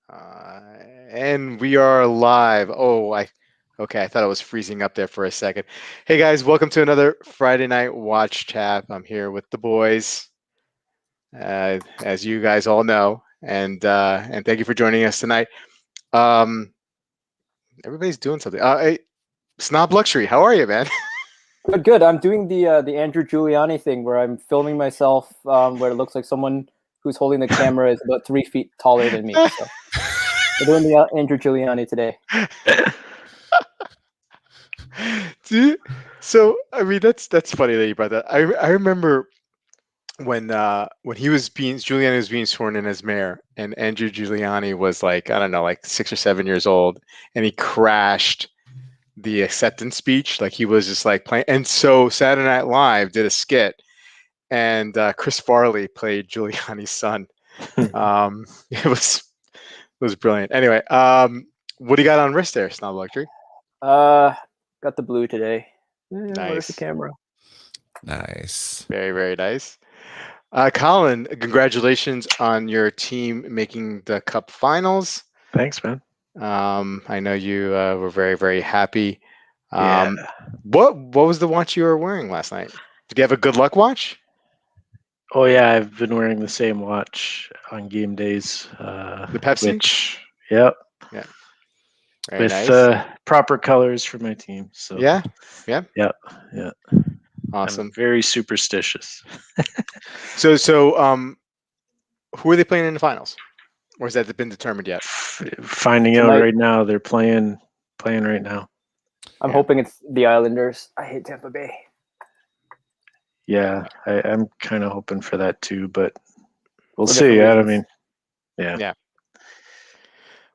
Uh, and we are live. Okay. I thought it was freezing up there for a second. Hey guys, welcome to another Friday night watch chat. I'm here with the boys, as you guys all know, and thank you for joining us tonight. Um, everybody's doing something. Hey, Snob Luxury, how are you, man? Good, good. I'm doing the Andrew Giuliani thing where I'm filming myself, where it looks like someone who's holding the camera is about 3 feet taller than me. So we're doing the Andrew Giuliani today. Dude, so I mean that's funny that you brought that. I remember when Giuliani was being sworn in as mayor, and Andrew Giuliani was like, I don't know, like 6 or 7 years old, and he crashed the acceptance speech. Like he was just like playing, and so Saturday Night Live did a skit, and Chris Farley played Giuliani's son. It was brilliant. Anyway, what do you got on wrist there, Snob Luxury? Uh, got the blue today. Where's the Nice, camera? Nice. very very nice. Colin, congratulations on your team making the Cup Finals. Thanks, man. I know you were very, very happy. Yeah. What was the watch you were wearing last night? Did you have a good luck watch? Oh yeah, I've been wearing the same watch on game days. The Pepsi? Which, yep, Yeah. Very with nice. proper colors for my team. So Yeah. yeah. Awesome. I'm very superstitious. So, who are they playing in the finals? Or has that been determined yet? Finding out Tonight. right now, they're playing right now. I'm Yeah. hoping it's the Islanders. I hate Tampa Bay. Yeah, I'm kind of hoping for that too, but we'll For see. different I reasons. mean, yeah. Yeah.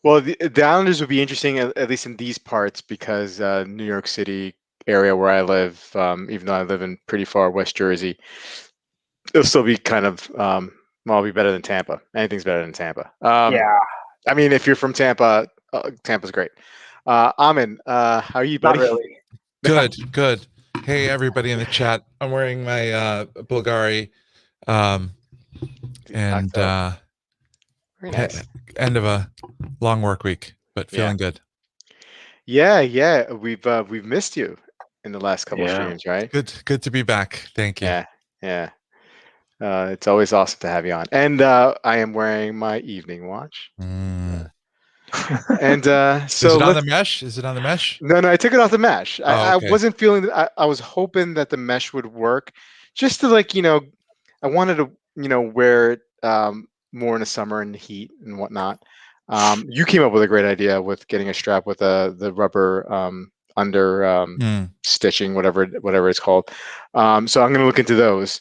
Well, the Islanders would be interesting, at least in these parts, because New York City area where I live, even though I live in pretty far West Jersey, it'll still be kind of well, it'll be better than Tampa. Anything's better than Tampa. Yeah, I mean, if you're from Tampa, Tampa's great. Amin, how are you, not buddy? really. Good, good. Hey, everybody in the chat. I'm wearing my Bulgari, and Very nice. end of a long work week, but feeling good. Yeah. We've missed you in the last couple of Yeah. streams, right? Good to be back. Thank you. Yeah. It's always awesome to have you on. And I am wearing my evening watch. And so Is it on the mesh? Is it on the mesh? No, I took it off the mesh. I Okay. wasn't feeling that. I was hoping that the mesh would work, just to I wanted to wear it more in the summer and heat and whatnot. You came up with a great idea with getting a strap with the rubber under stitching, whatever it's called. So I'm going to look into those.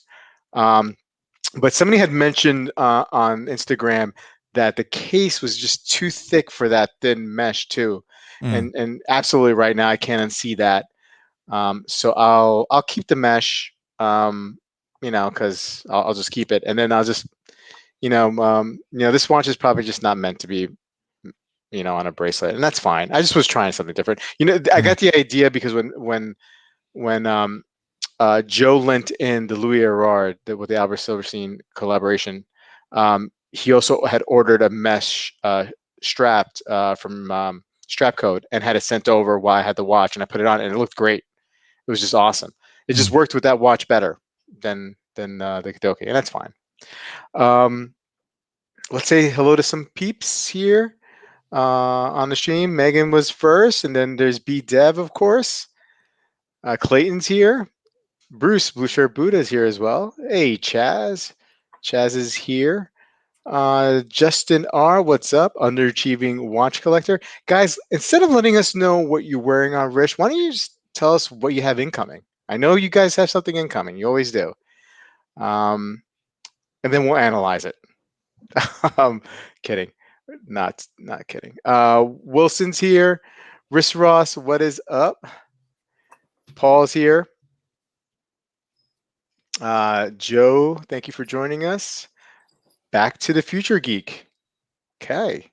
But somebody had mentioned on Instagram that the case was just too thick for that thin mesh too. And absolutely right now I can't unsee that. So I'll keep the mesh, because I'll just keep it, and then I'll just, this watch is probably just not meant to be, on a bracelet, and that's fine. I just was trying something different. I got the idea because when Joe lent in the Louis Erard with the Albert Silverstein collaboration, he also had ordered a mesh strapped from Strap Code and had it sent over while I had the watch, and I put it on and it looked great. It was just awesome. It just worked with that watch better than the Kadoki, and that's fine. Let's say hello to some peeps here on the stream. Megan was first, and then there's B Dev, of course. Clayton's here. Bruce, Blue Shirt Buddha is here as well. Hey, Chaz. Chaz is here. Justin R, what's up? Underachieving watch collector. Guys, instead of letting us know what you're wearing on wrist, why don't you just tell us what you have incoming? I know you guys have something incoming. You always do. And then we'll analyze it. Kidding. Not kidding. Wilson's here. Riss Ross, what is up? Paul's here. Joe, thank you for joining us. Back to the Future Geek. Okay.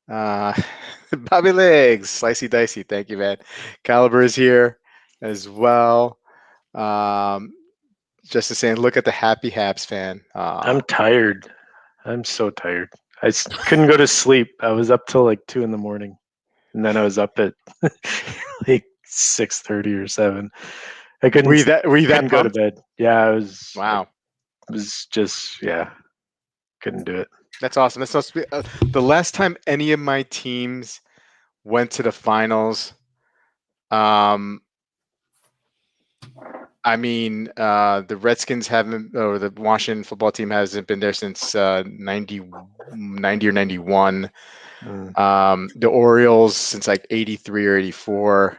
Bobby Legs, Slicey Dicey, thank you, man. Caliber is here as well. Just saying, look at the Happy Haps fan. I'm tired. I'm so tired. couldn't go to sleep. I was up till like 2 a.m, and then I was up at like 6:30 or 7. I Were you that couldn't go to pumped? bed. Yeah, I was. Wow, Was just couldn't do it. that's awesome. That's supposed to be the last time any of my teams went to the finals. I mean, the Redskins haven't, or the Washington football team hasn't been there since 90 or 91. The Orioles since like 83 or 84.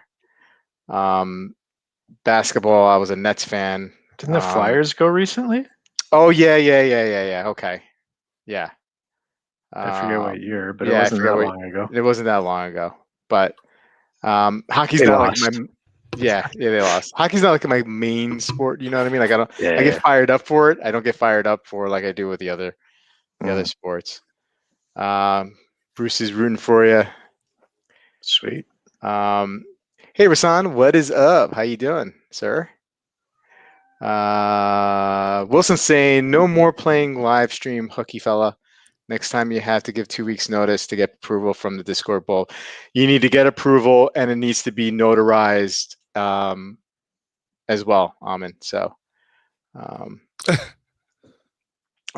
Basketball, I was a Nets fan. Didn't the Flyers go recently? Oh yeah. Okay, yeah. I forget what year, but it yeah, I wasn't forget that what long ago. it wasn't that long ago. But hockey's They not lost. like my they lost. Hockey's not like my main sport. You know what I mean? Like I don't. Yeah, I get fired up for it. I don't get fired up for like I do with the other Mm. sports. Bruce is rooting for you. Sweet. Hey Rasan, what is up? How you doing, sir? Wilson saying no more playing live stream hooky fella. Next time you have to give 2 weeks notice to get approval from the Discord bowl. You need to get approval and it needs to be notarized as well, Amin. So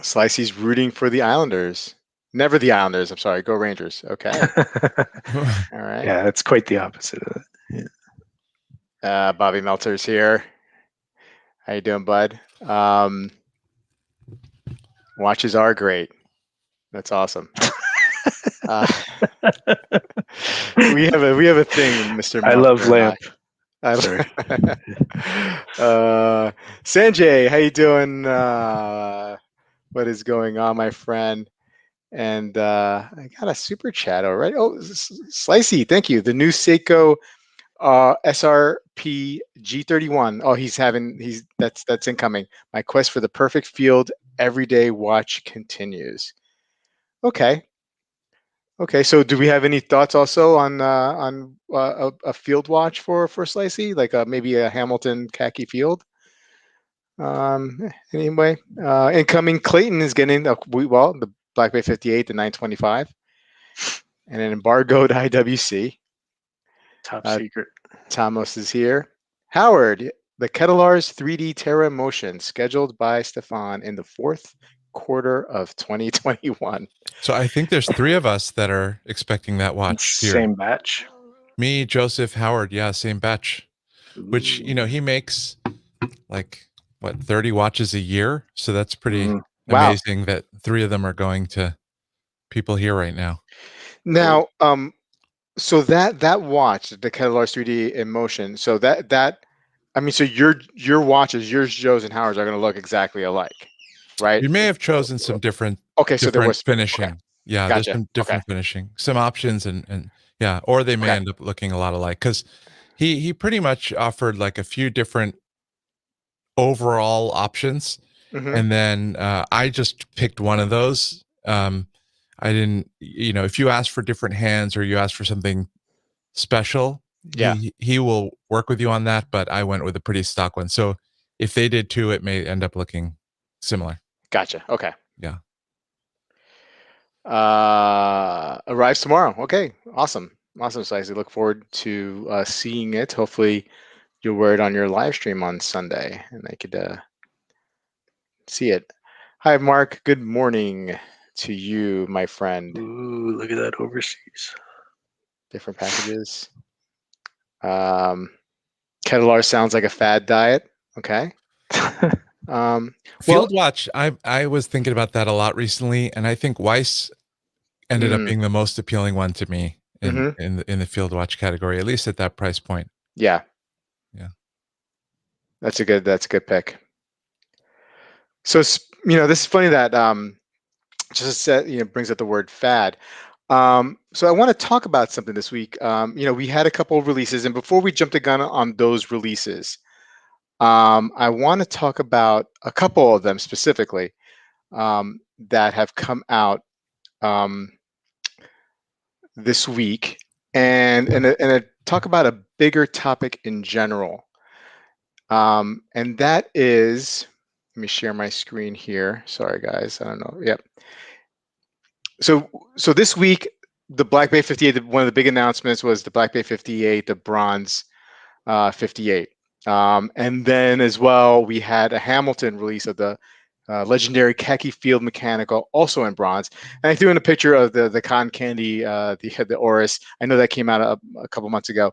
Slicey's rooting for the Islanders. Never the Islanders. I'm sorry. Go Rangers. Okay. All right. Yeah, it's quite the opposite of it. Yeah. Bobby Meltzer's here. How you doing, bud? Watches are great. That's awesome. We have a thing, Mr. I love Lamp. Sorry. Sanjay, how you doing? What is going on, my friend? And I got a super chat already. Oh, Slicey, thank you. The new Seiko SRP G31. Oh, that's incoming. My quest for the perfect field everyday watch continues. Okay. So do we have any thoughts also on a field watch for Slicey, like maybe a Hamilton khaki field? Anyway, incoming Clayton is getting the Black Bay 58, the 925, and an embargoed IWC. Top secret. Thomas is here. Howard, the Ketelars 3D Terra Motion, scheduled by Stefan in the fourth quarter of 2021. So I think there's 3 of us that are expecting that watch here. Same batch. Me, Joseph, Howard. Yeah, same batch. Which, he makes like, 30 watches a year. So that's pretty amazing that 3 of them are going to people here right now. Now, so that watch, the Ketelars 3D in motion, so so your watches, yours, Joe's, and Howard's are going to look exactly alike, right? You may have chosen some different so there was finishing. Okay. Yeah, Gotcha. there's some different finishing, some options, and yeah, or they may end up looking a lot alike because he pretty much offered like a few different overall options, and then I just picked one of those. I didn't, if you ask for different hands or you ask for something special, he will work with you on that. But I went with a pretty stock one. So if they did too, it may end up looking similar. Gotcha. Okay. Yeah. Arrives tomorrow. Okay. Awesome. Slicey. Look forward to seeing it. Hopefully you'll wear it on your live stream on Sunday and I could see it. Hi, Mark. Good morning to you, my friend. Ooh, look at that overseas. Different packages. Ketalar sounds like a fad diet. Okay. Field watch. I was thinking about that a lot recently, and I think Weiss ended up being the most appealing one to me in the field watch category, at least at that price point. Yeah. That's a good pick. So this is funny that just said brings up the word fad. So I want to talk about something this week. We had a couple of releases, and before we jump the gun on those releases, I want to talk about a couple of them specifically that have come out this week, and talk about a bigger topic in general. And that is, let me share my screen here. Sorry, guys. I don't know. Yep. so this week, the Black Bay 58. One of the big announcements was the Black Bay 58, the bronze 58. And then as well, we had a Hamilton release of the legendary khaki field mechanical, also in bronze. And I threw in a picture of the cotton candy, the Oris. I know that came out a couple months ago.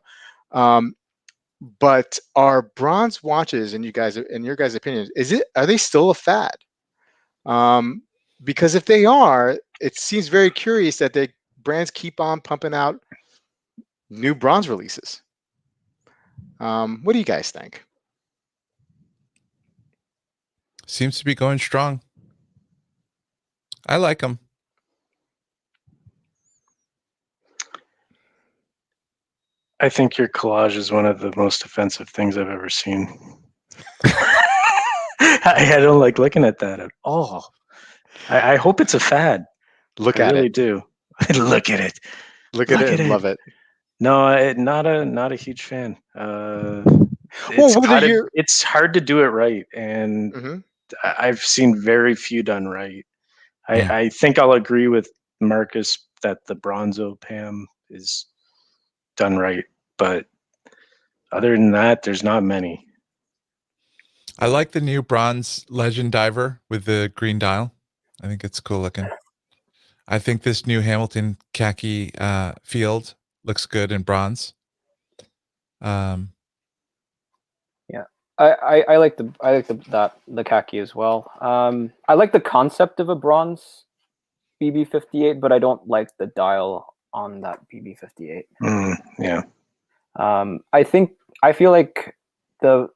But are bronze watches, in your guys' opinion, are they still a fad? Because if they are, it seems very curious that the brands keep on pumping out new bronze releases. What do you guys think? Seems to be going strong. I like them. I think your collage is one of the most offensive things I've ever seen. I don't like looking at that at all. I hope it's a fad. Look I at really it. do. Look at it. Look at it and love it. No, not a huge fan. Well, It's hard to do it right, and Mhm. I've seen very few done right. Yeah. I think I'll agree with Marcus that the Bronzo Pam is done right, but other than that, there's not many. I like the new bronze Legend Diver with the green dial. I think it's cool looking. I think this new Hamilton khaki field looks good in bronze. Yeah, I like the khaki as well. I like the concept of a bronze BB58, but I don't like the dial on that BB58. Yeah. I feel like the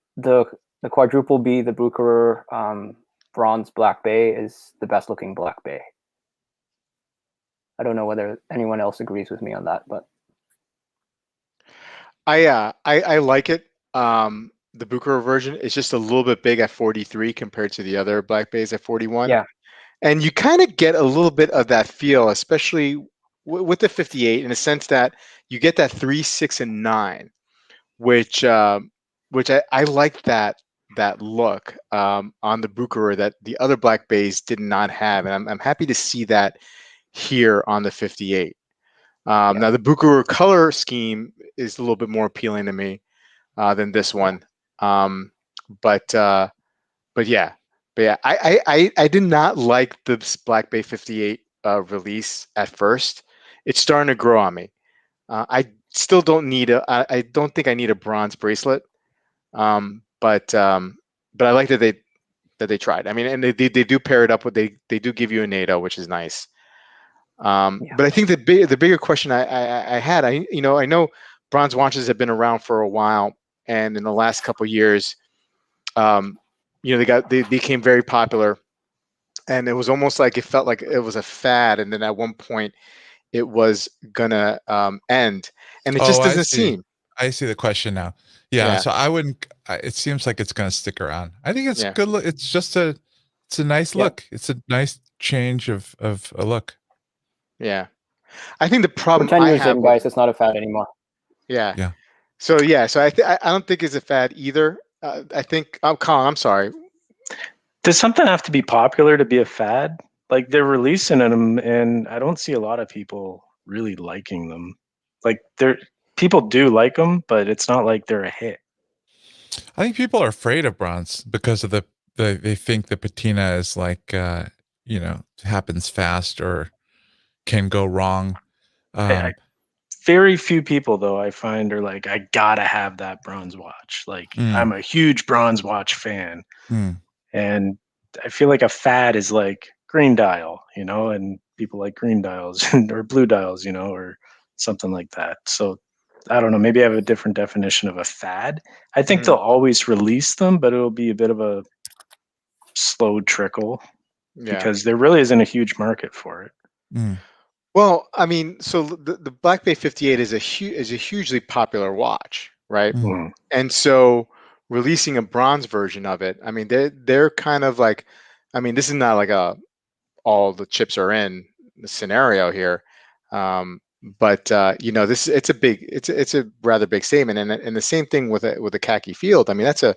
quadruple B, the Bucherer bronze Black Bay is the best looking Black Bay. I don't know whether anyone else agrees with me on that, but I like it. The Bucherer version is just a little bit big at 43 compared to the other Black Bays at 41. yeah, And you kind of get a little bit of that feel, especially with the 58, in the sense that you get that 3, 6, and 9, which I like that look on the Bucherer that the other Black Bays did not have, and I'm happy to see that here on the 58. Now the Bucherer color scheme is a little bit more appealing to me than this one, but yeah. But yeah, I did not like the Black Bay 58 release at first. It's starting to grow on me. I still don't need I don't think I need a bronze bracelet. But I like that they tried. I mean, and they do pair it up with they do give you a NATO, which is nice. But I think the bigger question I had, I know bronze watches have been around for a while, and in the last couple of years, they became very popular, and it was almost like it felt like it was a fad, and then at one point it was gonna end, and it just I doesn't see. seem. I see the question now. Yeah, so I wouldn't. It seems like it's going to stick around. I think it's good. It's just it's a nice look. It's a nice change of a look. Yeah, I think the problem for 10 I years have in, with guys, it's not a fad anymore. yeah. So I don't think it's a fad either. I think Colin, I'm sorry. Does something have to be popular to be a fad? Like they're releasing them, and I don't see a lot of people really liking them. Like people do like them, but it's not like they're a hit. I think people are afraid of bronze because of they think the patina is like happens fast or can go wrong. Very few people though I find are like, I gotta have that bronze watch. Like I'm a huge bronze watch fan. And I feel like a fad is like green dial, and people like green dials or blue dials, or something like that. So I don't know, maybe I have a different definition of a fad. I think they'll always release them, but it'll be a bit of a slow trickle because there really isn't a huge market for it. Well, I mean, so the Black Bay 58 is a hugely popular watch, right? And so releasing a bronze version of it, I mean, they're kind of like, I mean, this is not like all the chips are in the scenario here, but it's a rather big statement, and the same thing with a khaki field. I mean, that's a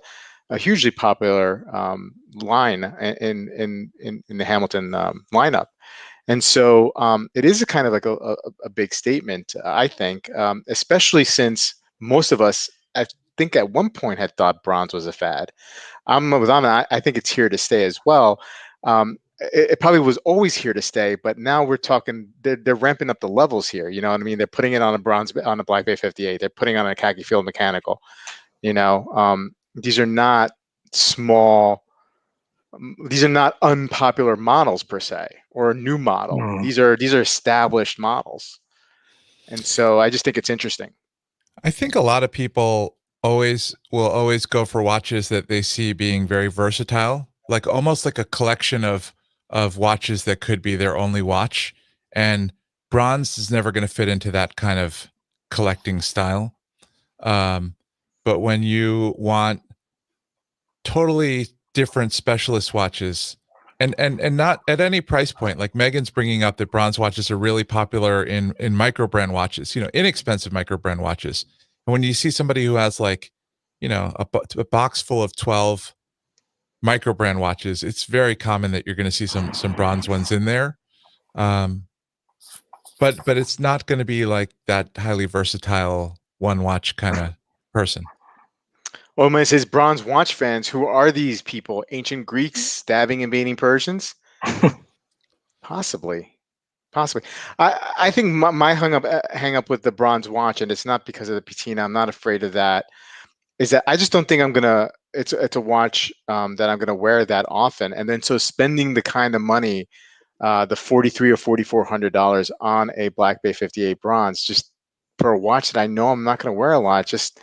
hugely popular line in the Hamilton lineup. And so it is a kind of like a big statement, I think, especially since most of us, I think at one point had thought bronze was a fad. I'm with Amin. I think it's here to stay as well. It probably was always here to stay, but now we're talking. They're ramping up the levels here. You know what I mean? They're putting it on a Black Bay 58. They're putting it on a khaki field mechanical. You know, these are not small. These are not unpopular models per se, or a new model. Mm. These are established models, and so I just think it's interesting. I think a lot of people will always go for watches that they see being very versatile, like almost like a collection of watches that could be their only watch. And bronze is never going to fit into that kind of collecting style. But when you want totally different specialist watches, and not at any price point, like Megan's bringing up that bronze watches are really popular in micro brand watches, inexpensive micro brand watches. And when you see somebody who has like, a box full of 12 micro brand watches, it's very common that you're going to see some bronze ones in there. But it's not going to be like that highly versatile one watch kind of person. Well, when it says bronze watch fans, who are these people? Ancient Greeks stabbing invading Persians? Possibly. I think my hang up with the bronze watch, and it's not because of the patina. I'm not afraid of that. Is that I just don't think I'm gonna. It's a watch that I'm gonna wear that often, and then so spending the kind of money, the $4,300 or $4,400 on a Black Bay 58 bronze, just for a watch that I know I'm not gonna wear a lot, just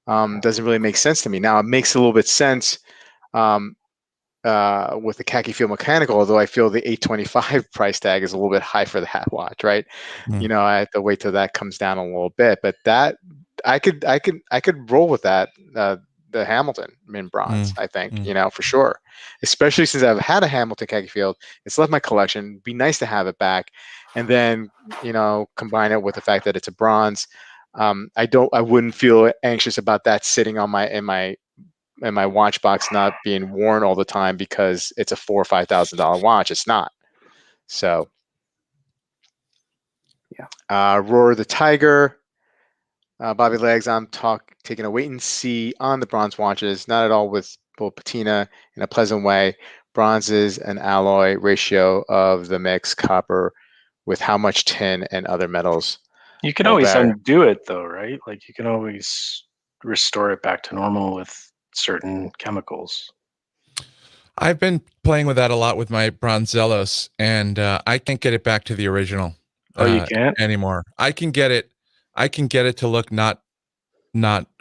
doesn't really make sense to me. Now it makes a little bit sense with the khaki field mechanical, although I feel the 825 price tag is a little bit high for that watch, right? Mm. I have to wait till that comes down a little bit, but that I could roll with that. The Hamilton in bronze, I think, for sure. Especially since I've had a Hamilton khaki field, it's left my collection. It'd be nice to have it back, and then combine it with the fact that it's a bronze. I wouldn't feel anxious about that sitting on in my watch box not being worn all the time because it's a $4,000 or $5,000 watch. It's not. So, yeah. Roar the Tiger, Bobby Legs. I'm taking a wait and see on the bronze watches. Not at all with full patina in a pleasant way. Bronze is an alloy ratio of the mix copper with how much tin and other metals. You can always undo it though, right? Like you can always restore it back to normal with certain chemicals. I've been playing with that a lot with my Bronzelos, and I can't get it back to the original. Oh, you can't anymore. I can get it to look not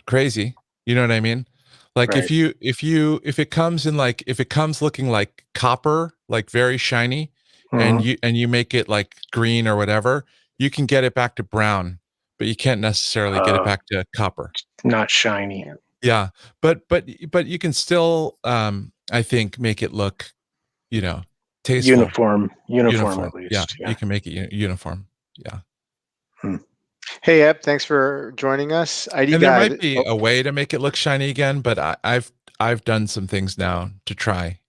crazy. You know what I mean? Like right. if it comes looking like copper, like very shiny, and you make it like green or whatever, you can get it back to brown, but you can't necessarily get it back to copper. Not shiny. Yeah, but you can still, I think, make it look, tasteful. Uniform at least. Yeah, Yeah. you can make it uniform. Yeah. Hey, Eb, thanks for joining us. And there might be a way to make it look shiny again, but I've done some things now to try.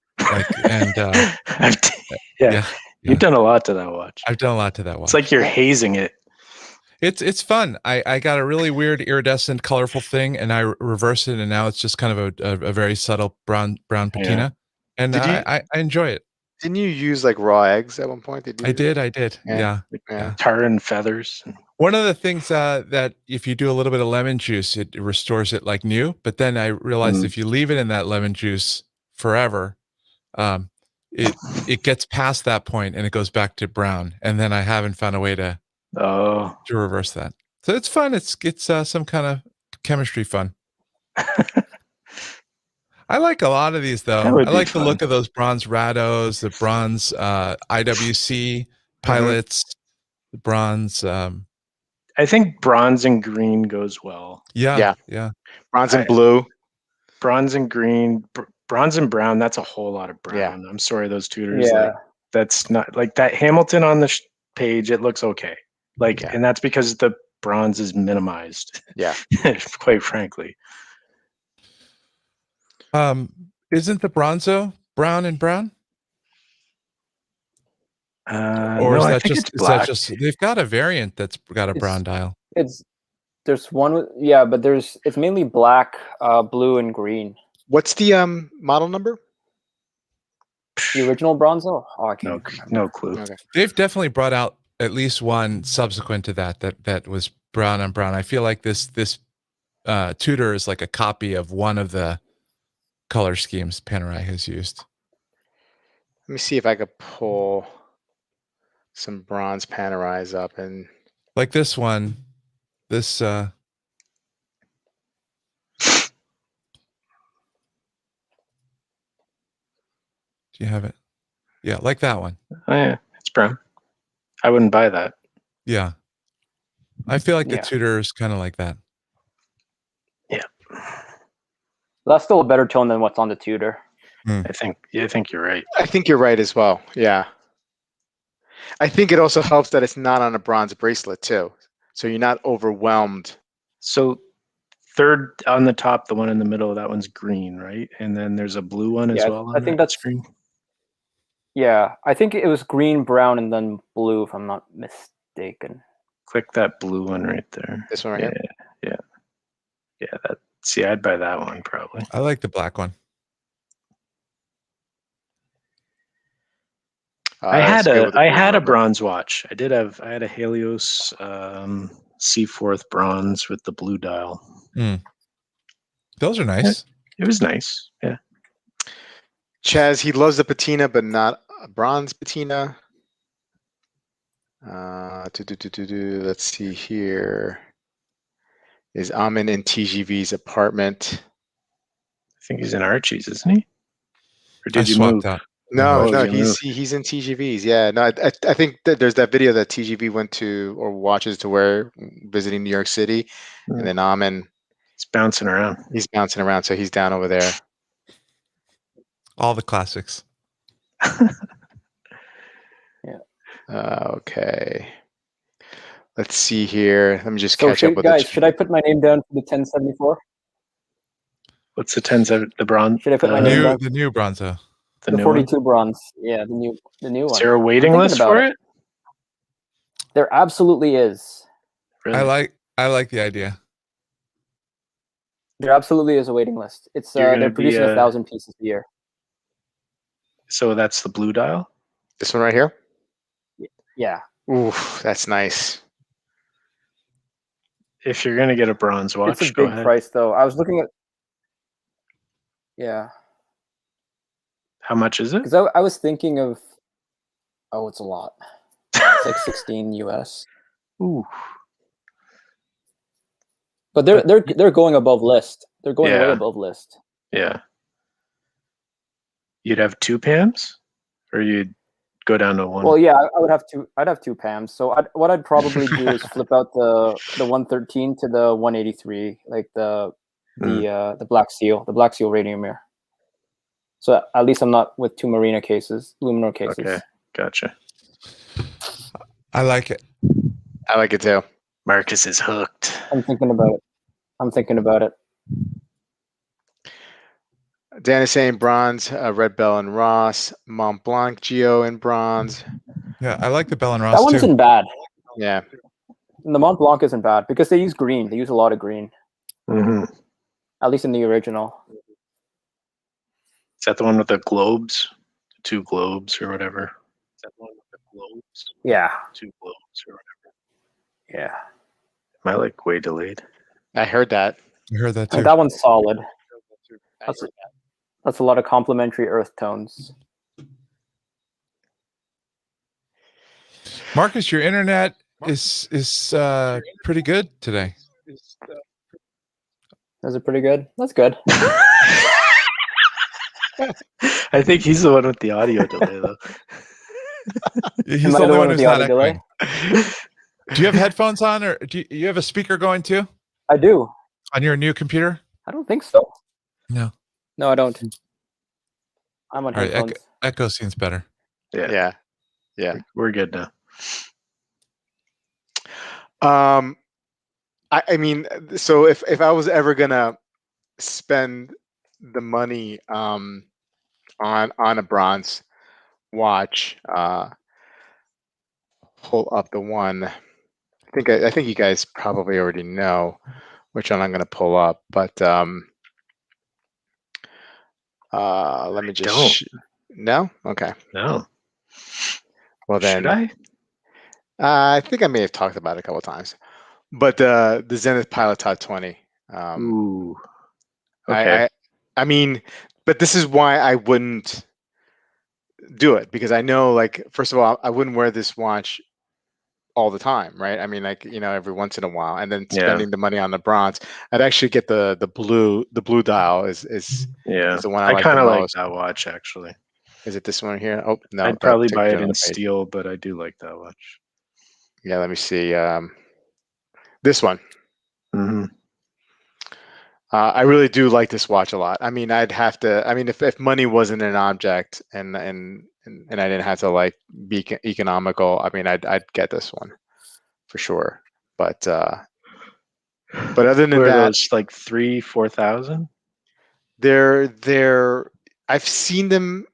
Yeah. You've done a lot to that watch. I've done a lot to that watch. It's like you're hazing it. It's fun. I got a really weird iridescent, colorful thing, and I reversed it, and now it's just kind of a very subtle brown patina, and I enjoy it. Didn't you use like raw eggs at one point? I did. Yeah. Tar and feathers. One of the things that if you do a little bit of lemon juice, it restores it like new. But then I realized if you leave it in that lemon juice forever, it gets past that point and it goes back to brown. And then I haven't found a way to reverse that. So it's fun. It's some kind of chemistry fun. I like a lot of these though. I like the look of those bronze Rados, the bronze IWC pilots, the bronze. I think bronze and green goes well. Yeah. Bronze and blue. Bronze and green, bronze and brown. That's a whole lot of brown. Yeah. I'm sorry, those tutors. Yeah. Like, that's not like that Hamilton on the page. It looks okay. And that's because the bronze is minimized. Yeah. Quite frankly. Isn't the Bronzo brown and brown? Or no, is I that think just it's black. they've got a variant that's got a brown dial. There's one with, yeah, but it's mainly black, blue, and green. What's the model number? The original Bronzo? Oh, I can't remember. No clue. Okay. They've definitely brought out at least one subsequent to that was brown on brown. I feel like this Tudor is like a copy of one of the color schemes Panerai has used. Let me see if I could pull some bronze Panerais up and like this one. This do you have it? Yeah, like that one. Oh yeah, it's brown. I wouldn't buy that. Yeah. I feel like the Yeah. Tudor is kind of like that. Yeah. That's still a better tone than what's on the Tudor. I think you're right. I think you're right as well. Yeah. I think it also helps that it's not on a bronze bracelet too. So you're not overwhelmed. So third on the top, the one in the middle, that one's green, right? And then there's a blue one as well. I think that's green. Yeah, I think it was green, brown, and then blue, if I'm not mistaken. Click that blue one right there. This one right here? Yeah. See, I'd buy that one probably. I like the black one. I had a bronze watch. I had a Helios C4 bronze with the blue dial. Those are nice. It was nice. Yeah. Chaz, he loves the patina, but not a bronze patina. Let's see here. Is Amin in TGV's apartment? I think he's in Archie's, isn't he? Or did you swapped move? out. No, Oh, he's in TGV's. Yeah, no, I think that there's that video that TGV went to or watches to where visiting New York City, and then Amin, he's bouncing around. He's bouncing around, so he's down over there. All the classics. Yeah. Okay. Let's see here. Let me just catch up with guys. Should I put my name down for the 1074? What's the 1070? The bronze? Should I put my name down? The new Bronzo. The 42 bronze. Yeah, the new one. Is there a waiting list for it? There absolutely is. Really? I like the idea. There absolutely is a waiting list. It's they're producing 1,000 pieces a year. So that's the blue dial? This one right here? Yeah. Ooh, that's nice. If you're gonna get a bronze watch, it's a big price though. I was looking at. Yeah. How much is it? Because I was thinking of. Oh, it's a lot. It's like 16 US. Ooh. But they're going above list. They're going way above list. Yeah. You'd have 2 PAMs, or you'd go down to 1. Well, yeah, I would have two. I'd have 2 PAMs. So what I'd probably do is flip out the 113 to the 183, like the Black Seal, radium mirror. So at least I'm not with 2 Luminor cases. Okay, gotcha. I like it. I like it too. Marcus is hooked. I'm thinking about it. Dan is saying bronze, Red Bell and Ross, Mont Blanc Geo in bronze. Yeah, I like the Bell and Ross That one isn't bad. Yeah. And the Mont Blanc isn't bad because they use green. They use a lot of green. Mm-hmm. At least in the original. Is that the one with the globes? 2 globes or whatever? Is that the one with the globes? Yeah. 2 globes or whatever. Yeah. Am I like way delayed? I heard that. I heard that too. That one's solid. That's a lot of complementary earth tones. Marcus, your internet is pretty good today. Is it pretty good? That's good. I think he's the one with the audio delay, though. He's the only one who's not echoing. Delay? Do you have headphones on, or do you have a speaker going too? I do. On your new computer? I don't think so. No. No, I don't. I'm on headphones. Echo seems better. Yeah. We're good now. I mean, so if I was ever gonna spend the money on a bronze watch, pull up the one. I think you guys probably already know which one I'm going to pull up, but let me just. No? Okay. No. Well Should then, I? I think I may have talked about it a couple of times, but the Zenith Pilot Top 20. Ooh. Okay. I mean, but this is why I wouldn't do it, because I know, like, first of all, I wouldn't wear this watch all the time, right? I mean, like, every once in a while, and then spending the money on the bronze. I'd actually get the blue dial is the one I like kind the of like most. that watch, actually. Is it this one here? Oh no, I'd that probably took buy me to it in another page. steel, but I do like that watch. Yeah, let me see. This one. Mm-hmm. I really do like this watch a lot. I mean, I'd have to. I mean, if money wasn't an object, and I didn't have to like be economical, I mean, I'd get this one for sure. But other than Were that, those like 3,000-4,000? they're. I've seen them.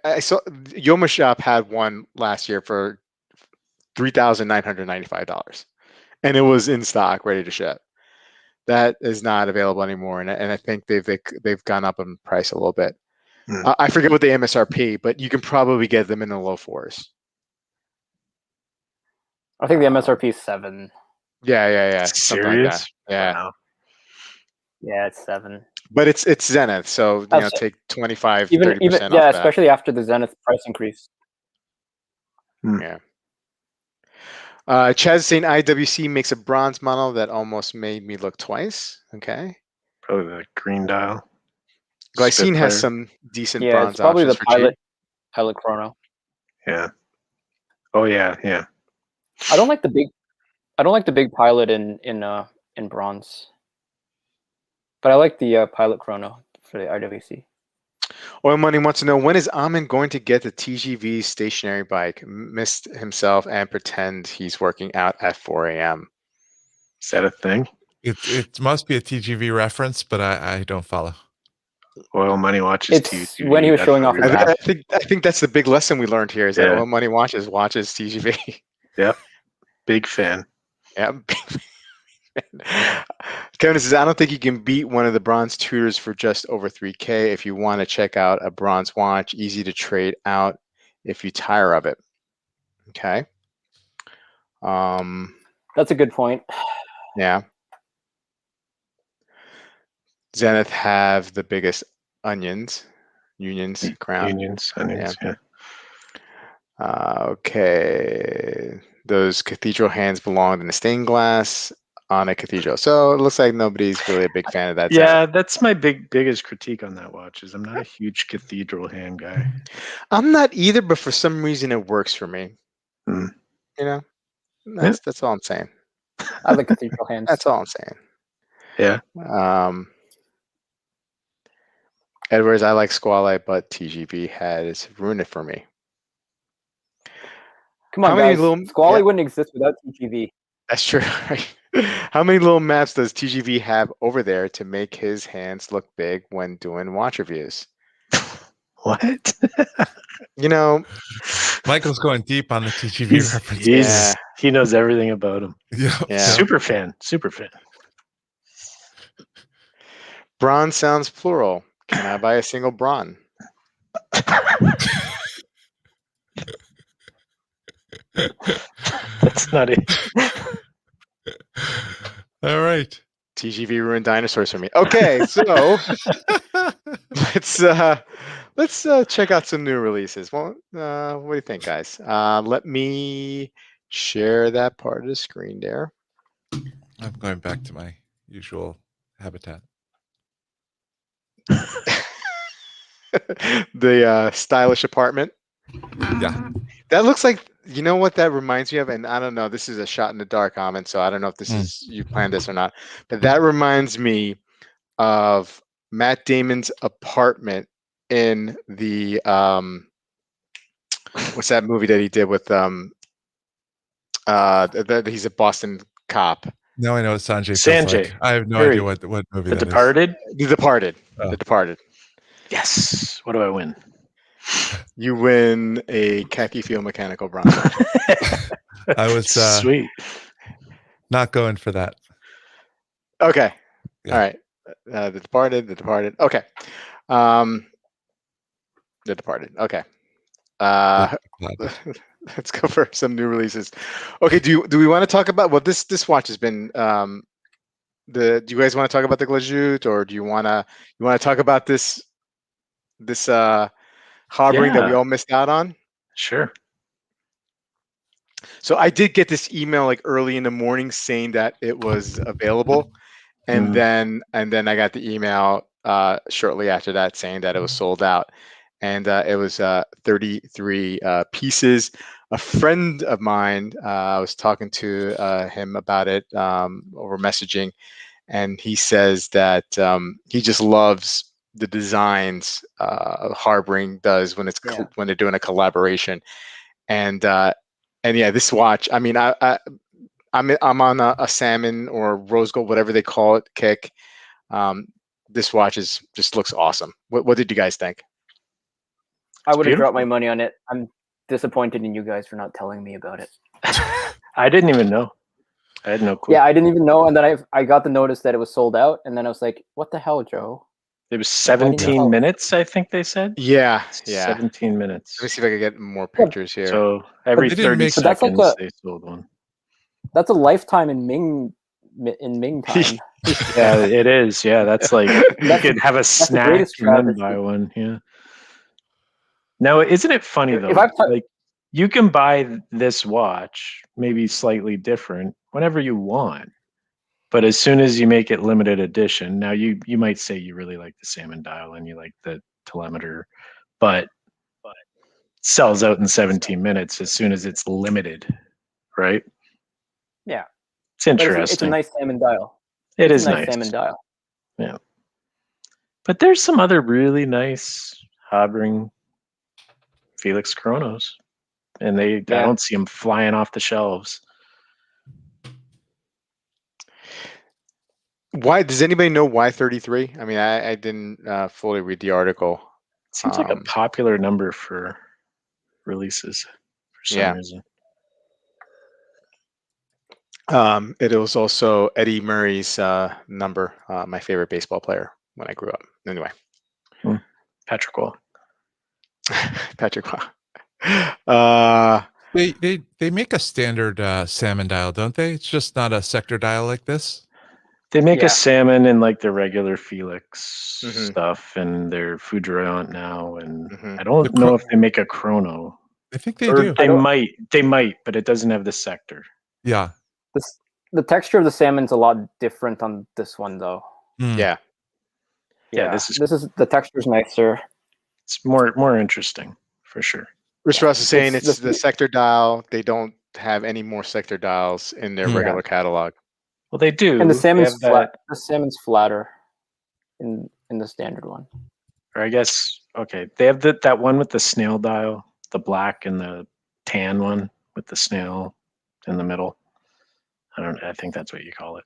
I saw Yoma Shop had one last year for $3,995, and it was in stock, ready to ship. That is not available anymore, and I think they've gone up in price a little bit. I forget what the MSRP, but you can probably get them in the low $4s. I think the MSRP is 7. Yeah, something like that. Serious? Yeah, Wow. Yeah, it's 7. but it's Zenith, so take 25, even 30% yeah, off that. especially after the Zenith price increase. Yeah. Chaz saying IWC makes a bronze model that almost made me look twice. Okay. Probably the green dial. Glycine has Spitfire. some decent Yeah, bronze it's probably options the for cheap. Pilot Chrono. Yeah. Oh yeah. I don't like the big Pilot in bronze, but I like the Pilot Chrono for the IWC. Oil Money wants to know, when is Amin going to get the TGV stationary bike? Missed himself and pretend he's working out at 4 a.m. Is that a thing? It must be a TGV reference, but I don't follow. Oil Money watches It's TGV. when he was showing off his app. I think that's the big lesson we learned here, is that Oil Money watches TGV. Yep. Big fan. Yeah. Kevin says, I don't think you can beat one of the bronze Tudors for just over $3K. If you want to check out a bronze watch, easy to trade out if you tire of it. Okay. That's a good point. Yeah. Zenith have the biggest unions, crown. Unions, onions, yeah. Okay. Those cathedral hands belonged in a stained glass on a cathedral. So it looks like nobody's really a big fan of that. Yeah, Zenith. that's my biggest critique on that watch, is I'm not a huge cathedral hand guy. I'm not either, but for some reason it works for me. That's all I'm saying. I like cathedral hands. That's all I'm saying. Yeah. Edwards, I like Squale, but TGV has ruined it for me. Come on, guys. Squale wouldn't exist without TGV. That's true. How many little maps does TGV have over there to make his hands look big when doing watch reviews? What? Michael's going deep on the TGV reference. He knows everything about him. Yeah. Super fan. Bronze sounds plural. Can I buy a single bronze? That's not it. All right. TGV ruined dinosaurs for me. Okay, so let's check out some new releases. Well, what do you think, guys? Let me share that part of the screen there. I'm going back to my usual habitat. The stylish apartment. Yeah. That looks like, you know what that reminds me of? And I don't know, this is a shot in the dark comment, so I don't know if this is, you planned this or not, but that reminds me of Matt Damon's apartment in the what's that movie that he did with he's a Boston cop. Now I know what Sanjay feels like. I have no idea what movie The that Departed? Is. The Departed. Oh. The Departed. Yes. What do I win? You win a khaki field mechanical bronze watch. I was Sweet. not going for that. Okay. Yeah. All right. The Departed. Okay. The Departed. Okay. Let's go for some new releases. Okay. Do we want to talk about this watch has been do you guys want to talk about the Glajut, or do you want to talk about this harboring that we all missed out on? Sure. So I did get this email like early in the morning saying that it was available, and then I got the email shortly after that saying that it was sold out, and it was 33 pieces. A friend of mine, I was talking to him about it over messaging, and he says that he just loves the designs Harboring does when when they're doing a collaboration, and yeah, this watch. I mean, I'm on a salmon or rose gold, whatever they call it, kick. This watch just looks awesome. What did you guys think? I would have dropped my money on it. I'm disappointed in you guys for not telling me about it. I didn't even know. I had no clue. Yeah, I didn't even know, and then I got the notice that it was sold out, and then I was like, "What the hell, Joe?" It was 17 minutes, I think they said. Yeah. 17 minutes. Let me see if I can get more pictures here. So every 30 seconds they sold one. That's a lifetime in Ming time. Yeah, it is. Yeah, that's like you could have a snack and then buy one. Yeah. Now, isn't it funny though? Like you can buy this watch, maybe slightly different, whenever you want. But as soon as you make it limited edition, now you might say you really like the salmon dial and you like the telemeter, but it sells out in 17 minutes as soon as it's limited, right? Yeah. It's interesting. It's a nice salmon dial. It is nice salmon dial. Yeah. But there's some other really nice Habring Felix Chronos, and I don't see them flying off the shelves. Why does anybody know why 33? I mean, I didn't fully read the article. Seems like a popular number for releases for some reason. It was also Eddie Murray's number, my favorite baseball player when I grew up. Anyway, Patrick Waugh. Patrick Waugh. They make a standard salmon dial, don't they? It's just not a sector dial like this. They make a salmon in like their regular Felix stuff and their Foudroyant now, and I don't know if they make a chrono. I think they do. They might, but it doesn't have the sector. Yeah. The texture of the salmon's a lot different on this one, though. Yeah. This is the texture's nicer. It's more interesting for sure. Rich Ross is saying it's the sector dial. They don't have any more sector dials in their regular catalog. Well, they do. And the salmon's flat. The salmon's flatter in the standard one. Or I guess they have that one with the snail dial, the black and the tan one with the snail in the middle. I think that's what you call it.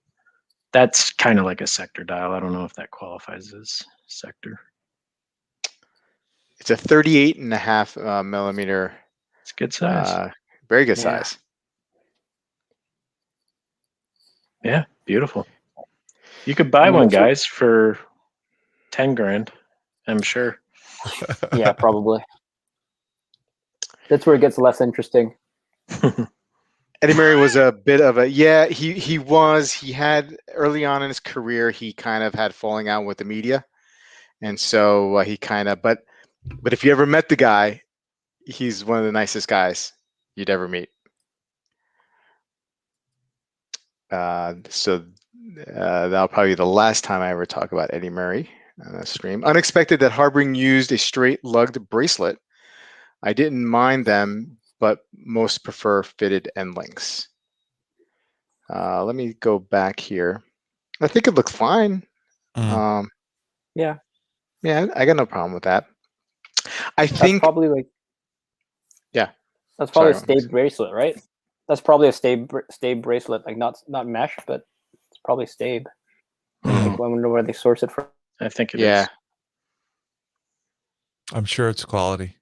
That's kind of like a sector dial. I don't know if that qualifies as sector. It's a 38.5 millimeter. It's good size. Very good size. Yeah, beautiful. You could buy one, guys, for 10 grand, I'm sure. Yeah, probably. That's where it gets less interesting. Eddie Murray was a bit of a he had early on in his career, he kind of had falling out with the media, and so he kind of but if you ever met the guy, he's one of the nicest guys you'd ever meet. So that'll probably be the last time I ever talk about Eddie Murray on a stream. Unexpected that Harboring used a straight lugged bracelet. I didn't mind them, but most prefer fitted end links. Let me go back here. I think it looks fine. Yeah, I got no problem with that. I think probably like that's probably a stay bracelet, right? That's probably a stay bracelet, like not mesh, but it's probably stay. Like, I wonder where they source it from. I think it is. I'm sure it's quality.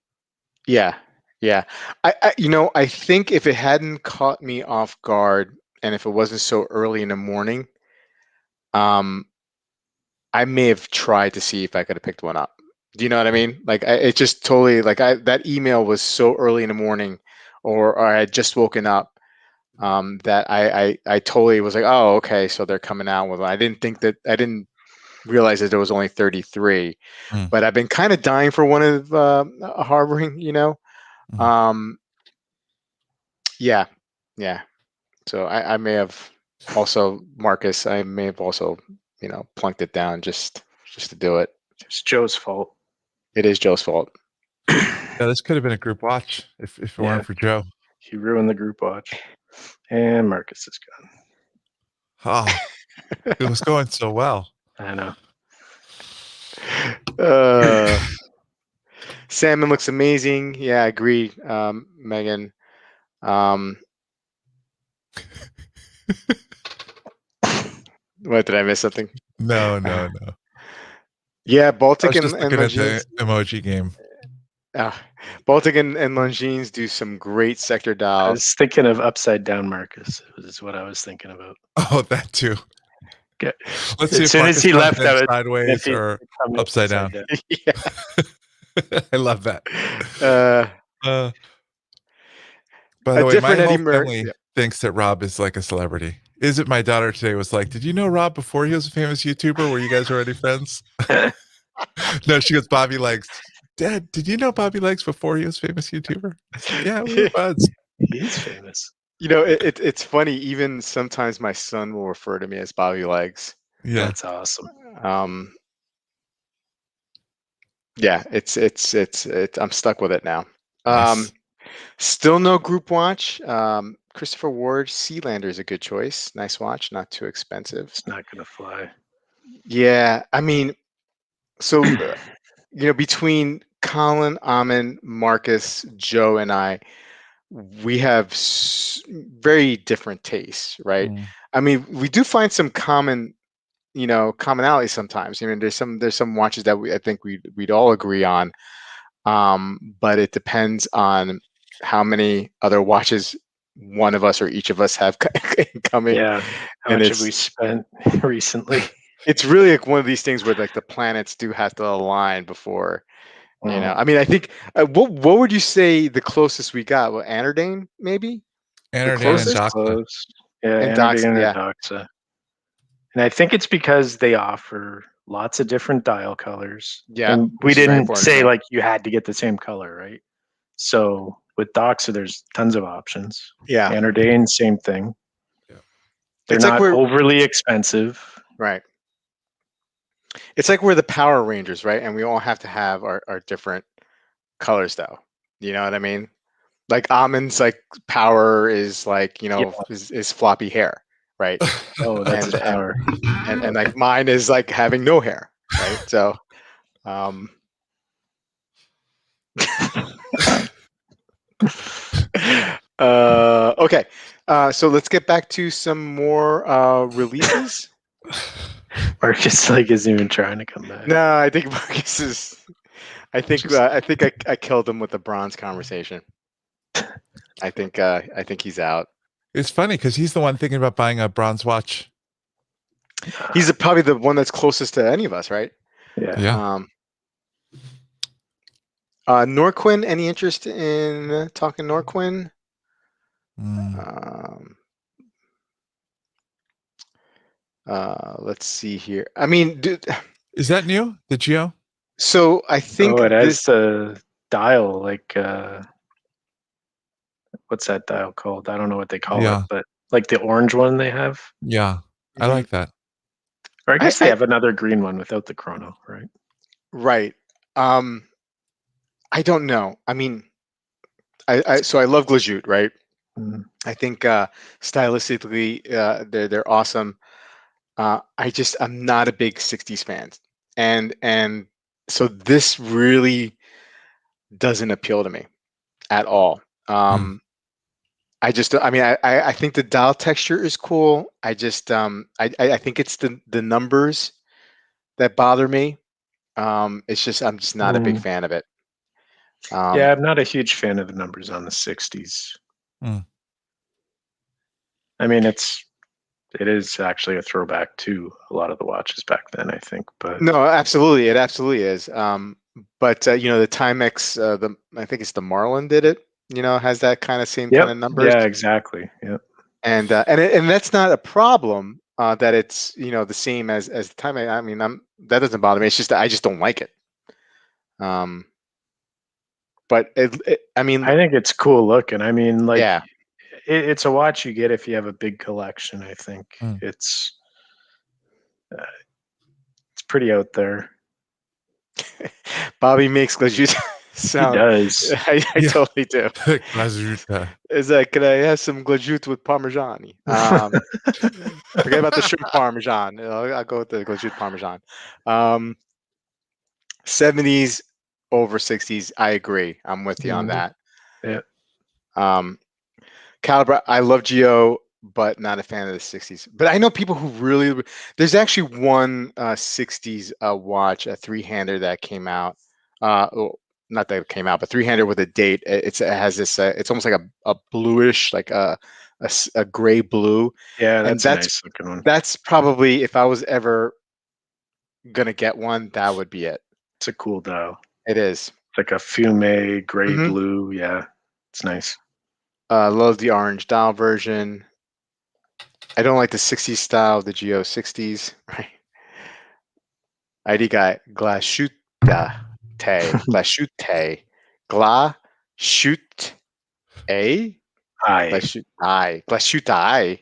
Yeah. Yeah. I think if it hadn't caught me off guard and if it wasn't so early in the morning, um, I may have tried to see if I could have picked one up. Do you know what I mean? Like it just totally like that email was so early in the morning, or I had just woken up, that I totally was like, oh, okay, so they're coming out with. I didn't realize that there was only 33, Mm, but I've been kind of dying for one of harboring. mm. Um, yeah, yeah. So I may have also Marcus. I may have also plunked it down just to do it. It's Joe's fault. It is Joe's fault. Yeah, this could have been a group watch if it weren't for Joe. He ruined the group watch. And Marcus is gone. Oh, it was going so well. I know. Salmon looks amazing. Yeah, I agree, Megan. What, did I miss something? No. Yeah, I Baltic was just and looking at the Longines. emoji game. Baltic and Longines do some great sector I dials. was thinking of upside down Marcus. Is what I was thinking about. Oh, that too. Okay. Let's see As if soon as Marcus he comes left, in I was sideways he or come upside down. Yeah. I love that. Uh, By a the way, my different Eddie whole Murray. family thinks that Rob is like a celebrity. Is it my daughter today was like, did you know Rob before he was a famous YouTuber? Were you guys already friends? No, she goes, Bobby Legs. Dad, did you know Bobby Legs before he was a famous YouTuber? I said, yeah, we were buds. He's famous. It's funny. Even sometimes my son will refer to me as Bobby Legs. Yeah. That's awesome. Yeah, it's I'm stuck with it now. Nice. Still no group watch. Christopher Ward, Sealander is a good choice. Nice watch, not too expensive. It's not gonna fly. Yeah, I mean, so between Colin, Amin, Marcus, Joe, and I, we have very different tastes, right? Mm. I mean, we do find some commonality sometimes. I mean, there's some watches that I think we'd all agree on, but it depends on how many other watches one of us or each of us have coming. Yeah. How And much have we spent recently? it's really like one of these things where like the planets do have to align before, I mean, I think what would you say the closest we got? Well, Anardane, maybe the Anardane and closest, Doxa. Close. Yeah, and Anardane Doxa, and yeah. Doxa. And I think it's because they offer lots of different dial colors. Yeah, And we which is very didn't important, say yeah. like you had to get the same color, right? So with Doxa, there's tons of options. Yeah, Anardane, same thing. Yeah. They're It's like not we're overly expensive. right. It's like we're the Power Rangers, right? And we all have to have our different colors, though. You know what I mean? Like Amin's like power is like Yeah. is floppy hair, right? Oh, that's and, his power. and like mine is like having no hair, right? So, okay. So let's get back to some more releases. Marcus like isn't even trying to come back. No, I think Marcus is. I think I killed him with the bronze conversation. I think he's out. It's funny because he's the one thinking about buying a bronze watch. He's probably the one that's closest to any of us, right? Yeah. Norquin, any interest in talking Norquin? Let's see here. I mean, is that new? The Geo? So I think it has the dial, like what's that dial called? I don't know what they call it, but like the orange one they have. Yeah, I like that. Or I guess they have another green one without the chrono, right? Right. I don't know. I mean, so I love Glajute, right? Mm-hmm. I think stylistically they're awesome. I'm not a big 60s fan, and so this really doesn't appeal to me at all. I think the dial texture is cool. I think it's the numbers that bother me. It's just I'm just not a big fan of it. Yeah, I'm not a huge fan of the numbers on the 60s. Mm. I mean, it is actually a throwback to a lot of the watches back then, I think. But No, absolutely, it absolutely is. But the Timex, I think it's the Marlin did it. Has that kind of same kind yep, of numbers. yeah, exactly. Yep. And that's not a problem. That it's the same as the Timex. I mean, that doesn't bother me. It's just that I just don't like it. But I mean, I think it's cool looking. I mean, like, yeah. it's a watch you get if you have a big collection. I think Mm. it's pretty out there. Bobby makes glazure sound. He does. I Yeah. totally do. Glazurita. Is that, could I have some glazute with Parmesan? Forget about the shrimp Parmesan. I'll go with the glazute Parmesan. 70s over 60s. I agree. I'm with you on that. Yeah. Caliber, I love Geo, but not a fan of the 60s. But I know people who really. There's actually one 60s watch, a three-hander that came out. Not that it came out, but three-hander with a date. It has this. It's almost like a bluish, like a gray blue. Yeah, And that's a nice looking one. that's probably, if I was ever gonna get one, that would be it. It's a cool dial. It is. It's like a fume gray Mhm. blue. Yeah, it's nice. Love the orange dial version. I don't like the 60s style, the Geo 60s, right? ID guy, glashute, glashute, glashute, Hi. glashute.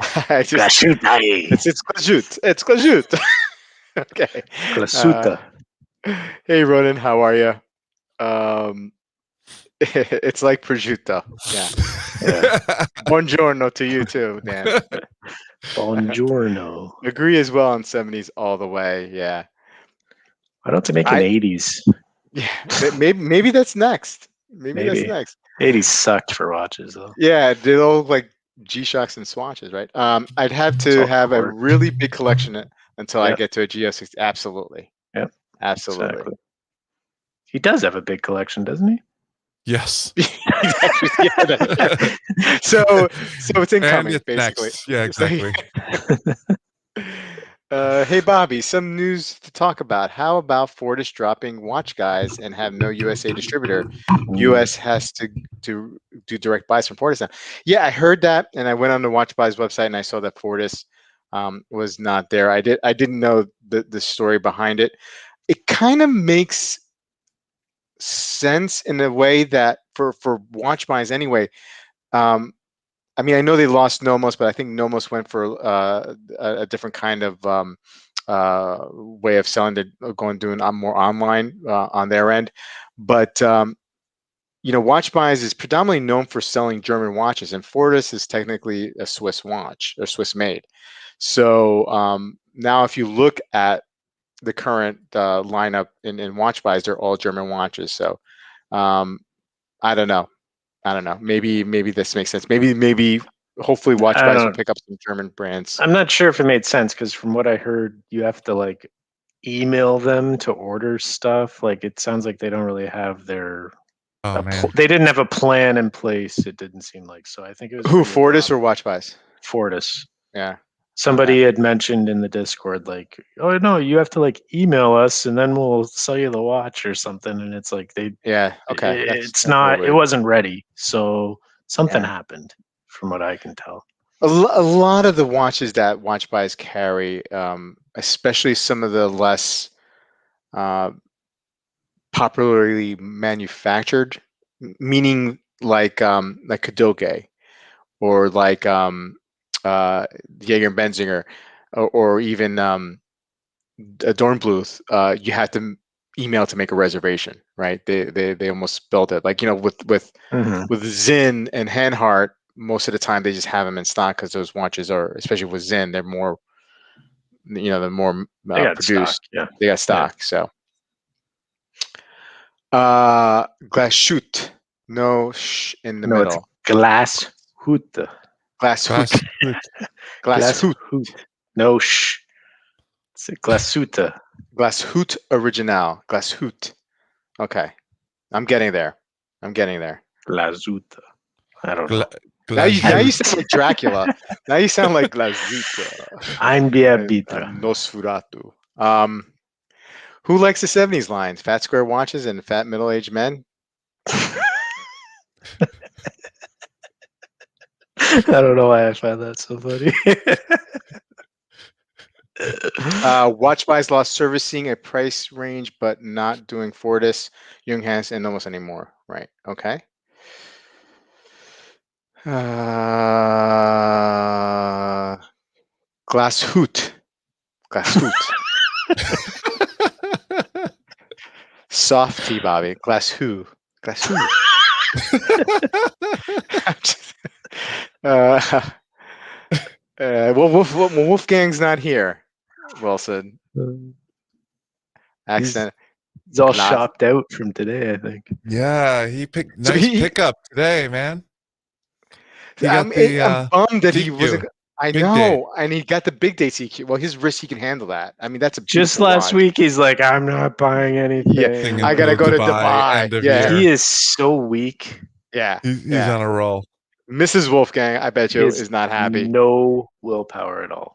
I just, Glasuta. it's glashute. It's glashute. Okay. Glasuta. Hey, Ronan, how are you? It's like prosciutto. Yeah. Buongiorno to you too, Dan. Buongiorno. Agree as well on 70s all the way. Yeah. Why don't they make an 80s? Yeah. Maybe that's next. Maybe that's Maybe. next. 80s sucked for watches though. Yeah, they all look like G-Shocks and swatches, right? I'd have It's to all have a cork. really big collection until I Yep. get to a Geo 60. Absolutely. Yep. Absolutely. Exactly. He does have a big collection, doesn't he? Yes. So it's incoming, it's basically. next. Yeah, exactly. Hey Bobby, some news to talk about. How about Fortis dropping watch guys and have no USA distributor? US has to do direct buys from Fortis now. Yeah, I heard that, and I went on the Watch Buys website and I saw that Fortis was not there. I didn't know the story behind it. It kind of makes sense in a way that for watch buys anyway. I mean, I know they lost Nomos, but I think Nomos went for a different kind of way of selling. They're doing more online on their end. But Watch Buys is predominantly known for selling German watches, and Fortis is technically a Swiss watch or Swiss made. So now, if you look at the current lineup in Watch Buys, they're all German watches. So I don't know. Maybe this makes sense. Maybe hopefully Watch Buys will pick up some German brands. I'm not sure if it made sense because from what I heard, you have to like email them to order stuff. Like it sounds like they don't really have their. They didn't have a plan in place. It didn't seem like so. I think it was who, Fortis or Watch Buys? Fortis. Yeah. Somebody had mentioned in the Discord, like, oh no, you have to like email us and then we'll sell you the watch or something. And it's like it wasn't ready. So something happened from what I can tell. A lot of the watches that Watch Buys carry, especially some of the less popularly manufactured, meaning like Kadoge or like Jaeger and Benzinger, or even Dornbluth, you have to email to make a reservation, right? They almost built it like with Zinn and Hanhart. Most of the time, they just have them in stock because those watches are, especially with Zinn, they're more, they're more produced. Stock, they got stock. Yeah. So, Glashut, no sh in the middle. It's Glashut. Glashut. No sh. It's a Glasuta. Glashut original. Glashut. Okay. I'm getting there. La Zuta. I don't know. Now you sound like Dracula. Now you sound like Glazuta. I'm Biabitra. Nosferatu. Who likes the 70s lines? Fat square watches and fat middle-aged men? I don't know why I find that so funny. Watch buys lost servicing a price range, but not doing Fortis, Junghans, and almost anymore. Right. Okay. Glasshoot. Soft tea, Bobby. Glasshoot. Wolfgang's not here. Wilson. Accent. He's all shopped out from today, I think. Yeah, he picked pickup today, man. I'm bummed that he wasn't. I Big know, date. and he got the big date CQ. Well, his wrist, he can handle that. I mean, that's a Just beautiful last watch. week, he's like, "I'm not buying anything. Yeah, I gotta go to Dubai." End of Yeah, year. He is so weak. yeah, He's on a roll. Mrs. Wolfgang, I bet you, He is not happy. No willpower at all.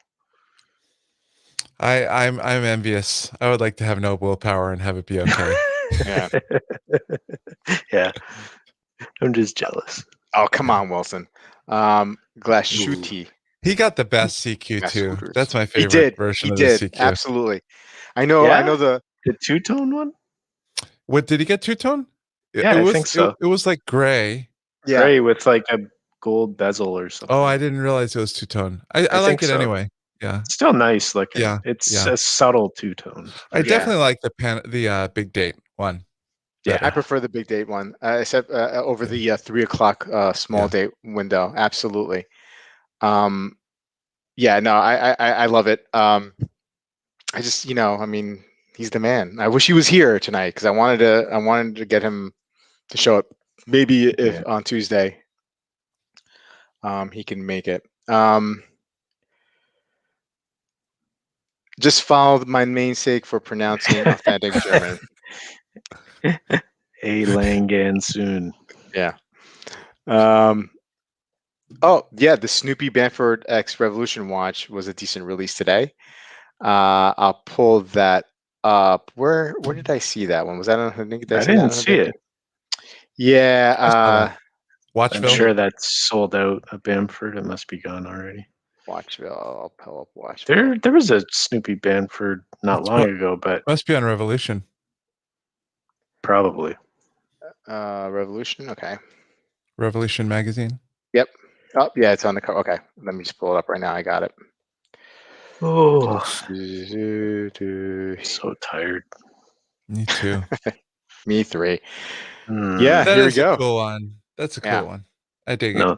I'm envious. I would like to have no willpower and have it be okay. Yeah. Yeah. I'm just jealous. Oh, come on, Wilson. Glashuti. He got the best CQ too. That's my favorite version of the CQ. Absolutely. I know. Yeah? I know the two-tone one. What did he get? Two-tone? Yeah, I think so. It was like gray. Yeah. Gray with like a gold bezel or something. Oh, I didn't realize it was two-tone. I like it anyway. Yeah. It's still nice looking. Yeah. It's a subtle two-tone. I definitely like the big date one. Yeah, I prefer the big date one, except over the 3 o'clock small date window. Absolutely. Yeah, no, I love it. I just, I mean, he's the man. I wish he was here tonight because I wanted to get him to show up. Maybe if on Tuesday, he can make it. Just followed my namesake for pronouncing authentic German. A Langan soon. Yeah. Oh yeah, the Snoopy Bamford X Revolution watch was a decent release today. I'll pull that up. Where did I see that one? Was that on? I didn't see it. Yeah. Watchville. I'm sure that's sold out at Bamford. It must be gone already. Watchville. I'll pull up Watchville. There was a Snoopy Bamford not long ago, but must be on Revolution. Probably. Revolution. Okay. Revolution magazine. Yep. Oh yeah, it's on the cover. Okay, let me just pull it up right now. I got it. Oh, so tired. Me too. Me 3. Yeah, here we go. A cool one. That's a cool one. I dig it. No,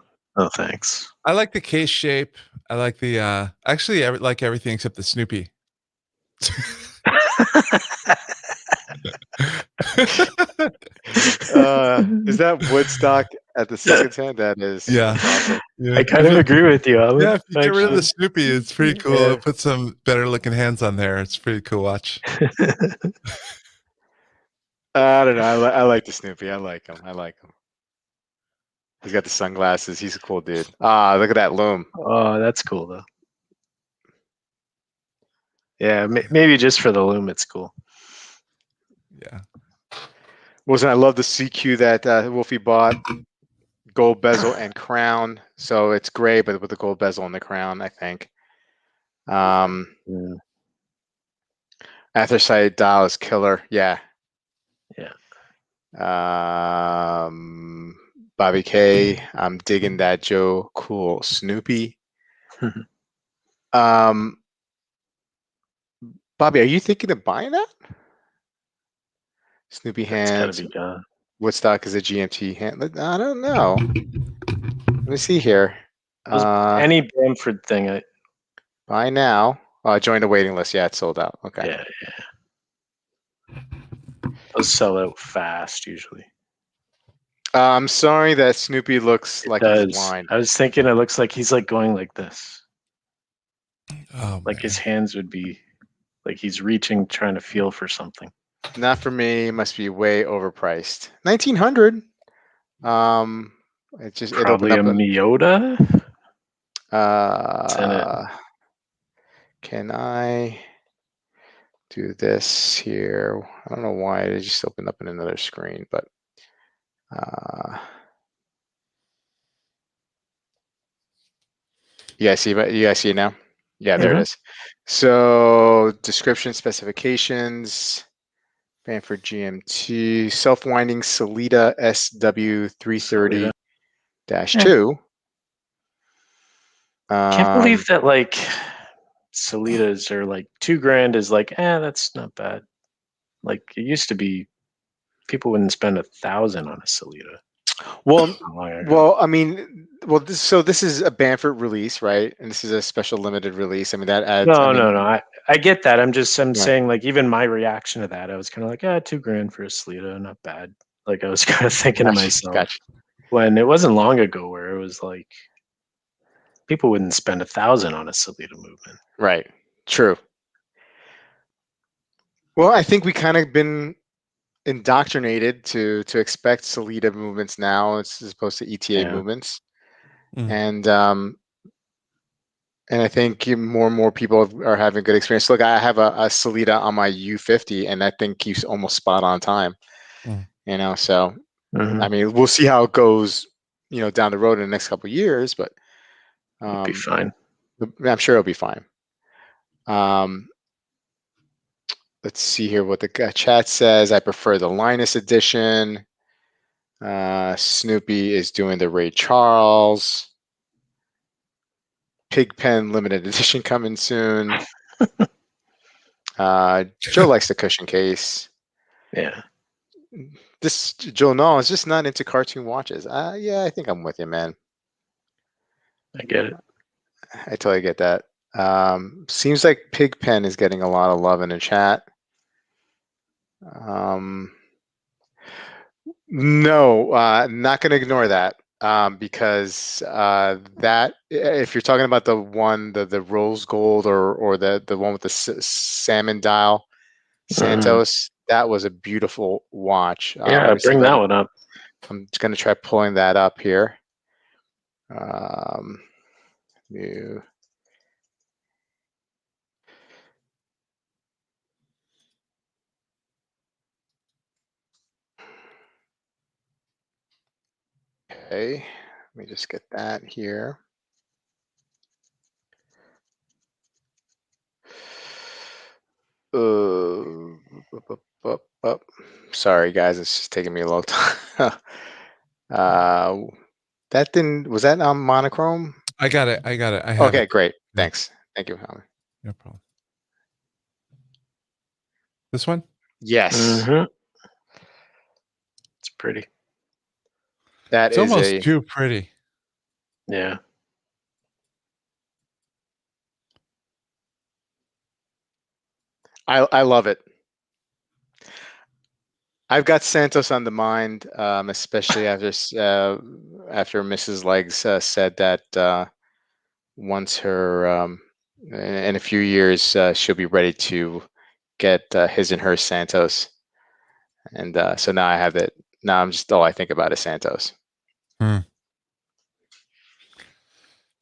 thanks. I like the case shape. I like the actually I like everything except the Snoopy. Is that Woodstock at the second hand? That is. Awesome. I kind of agree with you, Amin. Yeah, if you get rid of the Snoopy, it's pretty cool. Yeah. Put some better looking hands on there. It's a pretty cool watch. I don't know. I like the Snoopy. I like him. He's got the sunglasses. He's a cool dude. Look at that loom. Oh, that's cool though. Yeah, maybe just for the loom, it's cool. Yeah. Wilson, I love the CQ that Wolfie bought. Gold bezel and crown. So it's gray, but with the gold bezel and the crown, I think. Anthracite dial is killer. Yeah. Yeah. Bobby K, I'm digging that Joe Cool Snoopy. Bobby, are you thinking of buying that? Snoopy hands. Gotta be gone. Woodstock is a GMT hand. I don't know. Let me see here. Any Bamford thing. Buy now. Join the waiting list. Yeah, it's sold out. Okay. Yeah. Those sell out fast usually. I'm sorry that Snoopy looks like he's blind. I was thinking it looks like he's like going like this. Oh, like his hands would be like he's reaching, trying to feel for something. Not for me. Must be way overpriced. 1900. It opened Probably up a an. Miyota. It's in it. Can I do this here? I don't know why it just opened up in another screen, but you guys see it now? Yeah, there it is. So description, specifications, Bamford GMT, self-winding Salida SW330-2. Can't believe that like Salitas are like $2,000 is like, that's not bad. Like it used to be, people wouldn't spend $1,000 on a Salita. Well, I mean, this is a Bamford release, right? And this is a special limited release. I mean, that adds. No. I get that. I'm Right. saying like even my reaction to that, I was kind of like, $2,000 for a Salita, not bad. Like I was kind of thinking to myself when it wasn't long ago where it was like people wouldn't spend $1,000 on a Salita movement. Right. True. Well, I think we kind of been indoctrinated to expect Salida movements now as opposed to ETA movements, and I think more and more people are having good experience. Look, I have a Salida on my U50, and I think he's almost spot on time. So I mean, we'll see how it goes, down the road in the next couple of years, but it'll be fine. I'm sure it'll be fine. Let's see here what the chat says. I prefer the Linus edition. Snoopy is doing the Ray Charles. Pigpen limited edition coming soon. Joe likes the cushion case. Yeah. This Joe Null is just not into cartoon watches. Yeah, I think I'm with you, man. I get it. I totally get that. Seems like Pigpen is getting a lot of love in the chat. No, not going to ignore that, because that, if you're talking about the one, the rose gold or the one with the salmon dial Santos, that was a beautiful watch. Bring that one up. I'm just going to try pulling that up here. Okay, let me just get that here. Sorry guys, it's just taking me a long time. Was that on monochrome? I got it. I have okay, it. Great. Thanks. Thank you, Amin. No problem. This one? Yes. It's pretty. It's almost too pretty. Yeah. I love it. I've got Santos on the mind, especially after Mrs. Legs said that once her in a few years she'll be ready to get his and her Santos, and so now I have it. Now I'm just all I think about is Santos.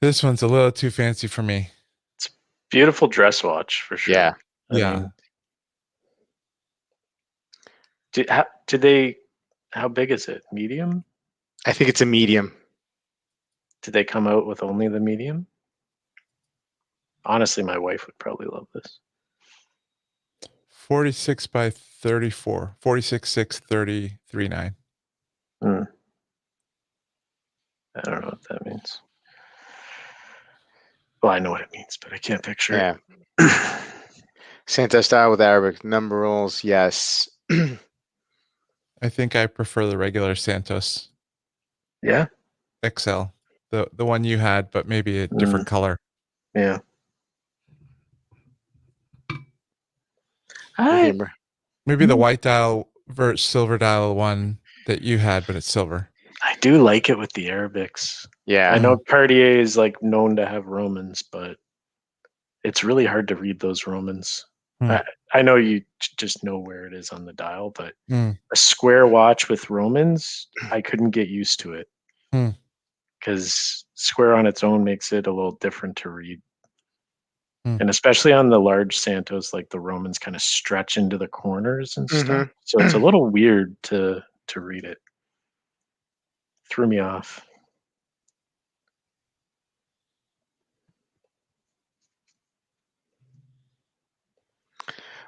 This one's a little too fancy for me. It's a beautiful dress watch for sure. Yeah. I mean, how big is it? Medium? I think it's a medium. Did they come out with only the medium? Honestly, my wife would probably love this. 46 by 34. 46, 6, 30, 39. I don't know what that means. Well, I know what it means, but I can't picture it. Santos style with Arabic numerals, yes. I think I prefer the regular Santos. Yeah. XL. The one you had, but maybe a different color. Yeah. Maybe the white dial versus silver dial one that you had, but it's silver. I do like it with the Arabics. Yeah. I know Cartier is like known to have Romans, but it's really hard to read those Romans. I know you just know where it is on the dial, but Mm. a square watch with Romans, I couldn't get used to it Mm. because square on its own makes it a little different to read. Mm. And especially on the large Santos, like the Romans kind of stretch into the corners and stuff. So it's a little weird to read it. Threw me off.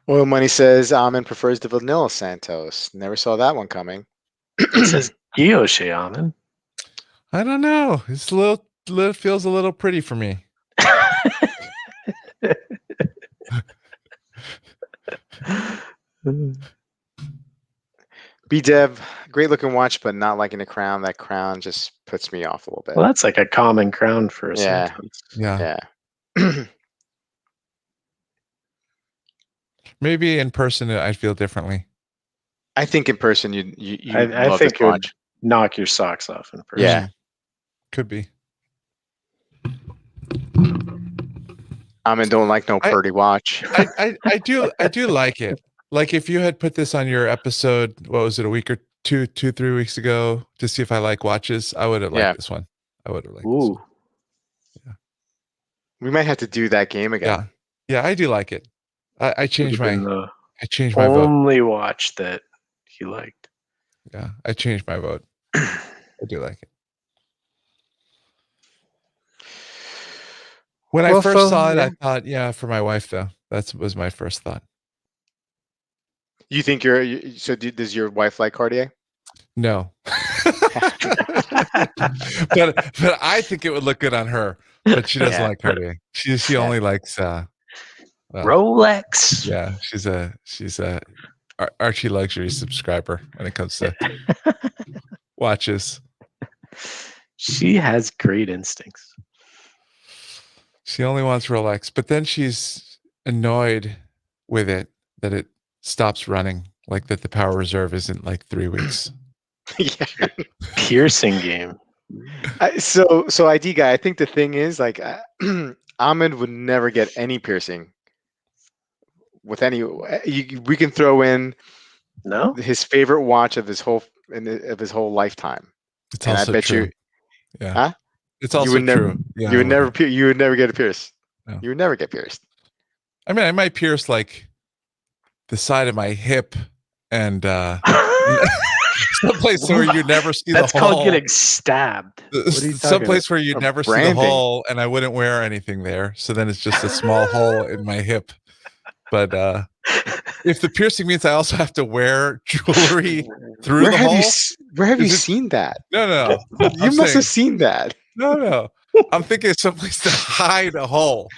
Oil Money says Amin prefers the vanilla Santos. Never saw that one coming. It says Guilloche Amin. I don't know. It's a little feels a little pretty for me. B-Dev, great looking watch, but not liking the crown. That crown just puts me off a little bit. Well, that's like a common crown for a Yeah. Santos. Yeah. Yeah. Maybe in person I'd feel differently. I think in person you I love think this it would watch. knock your socks off in person. Yeah. Could be. Amin don't like no purdy watch. I do like it. Like if you had put this on your episode, what was it, a week or 3 weeks ago, to see if I like watches, I would have liked this one. I would have liked this one. Yeah. We might have to do that game again. Yeah, I do like it. I changed my vote. Only watch that he liked. Yeah, I changed my vote. I do like it. When I first saw it, I thought, yeah, for my wife though. That was my first thought. You think does your wife like Cartier? No. but I think it would look good on her. But she doesn't like Cartier. She only likes Rolex. Yeah, she's a Archie Luxury subscriber when it comes to watches. She has great instincts. She only wants Rolex, but then she's annoyed with it that it stops running, like that the power reserve isn't like 3 weeks. Yeah. Piercing game. So ID guy, I think the thing is like Ahmed would never get any piercing with any. We can throw in his favorite watch of his whole lifetime. It's also true. Yeah. Huh? It's also true. Yeah, you would never get a pierce. No. You would never get pierced. I mean, I might pierce like the side of my hip and someplace where you never see the hole. That's called getting stabbed. Someplace where you'd never see the hole, and I wouldn't wear anything there. So then it's just a small hole in my hip. But if the piercing means I also have to wear jewelry through the hole, where have you seen that? No. You must have seen that. No. I'm thinking of someplace to hide a hole.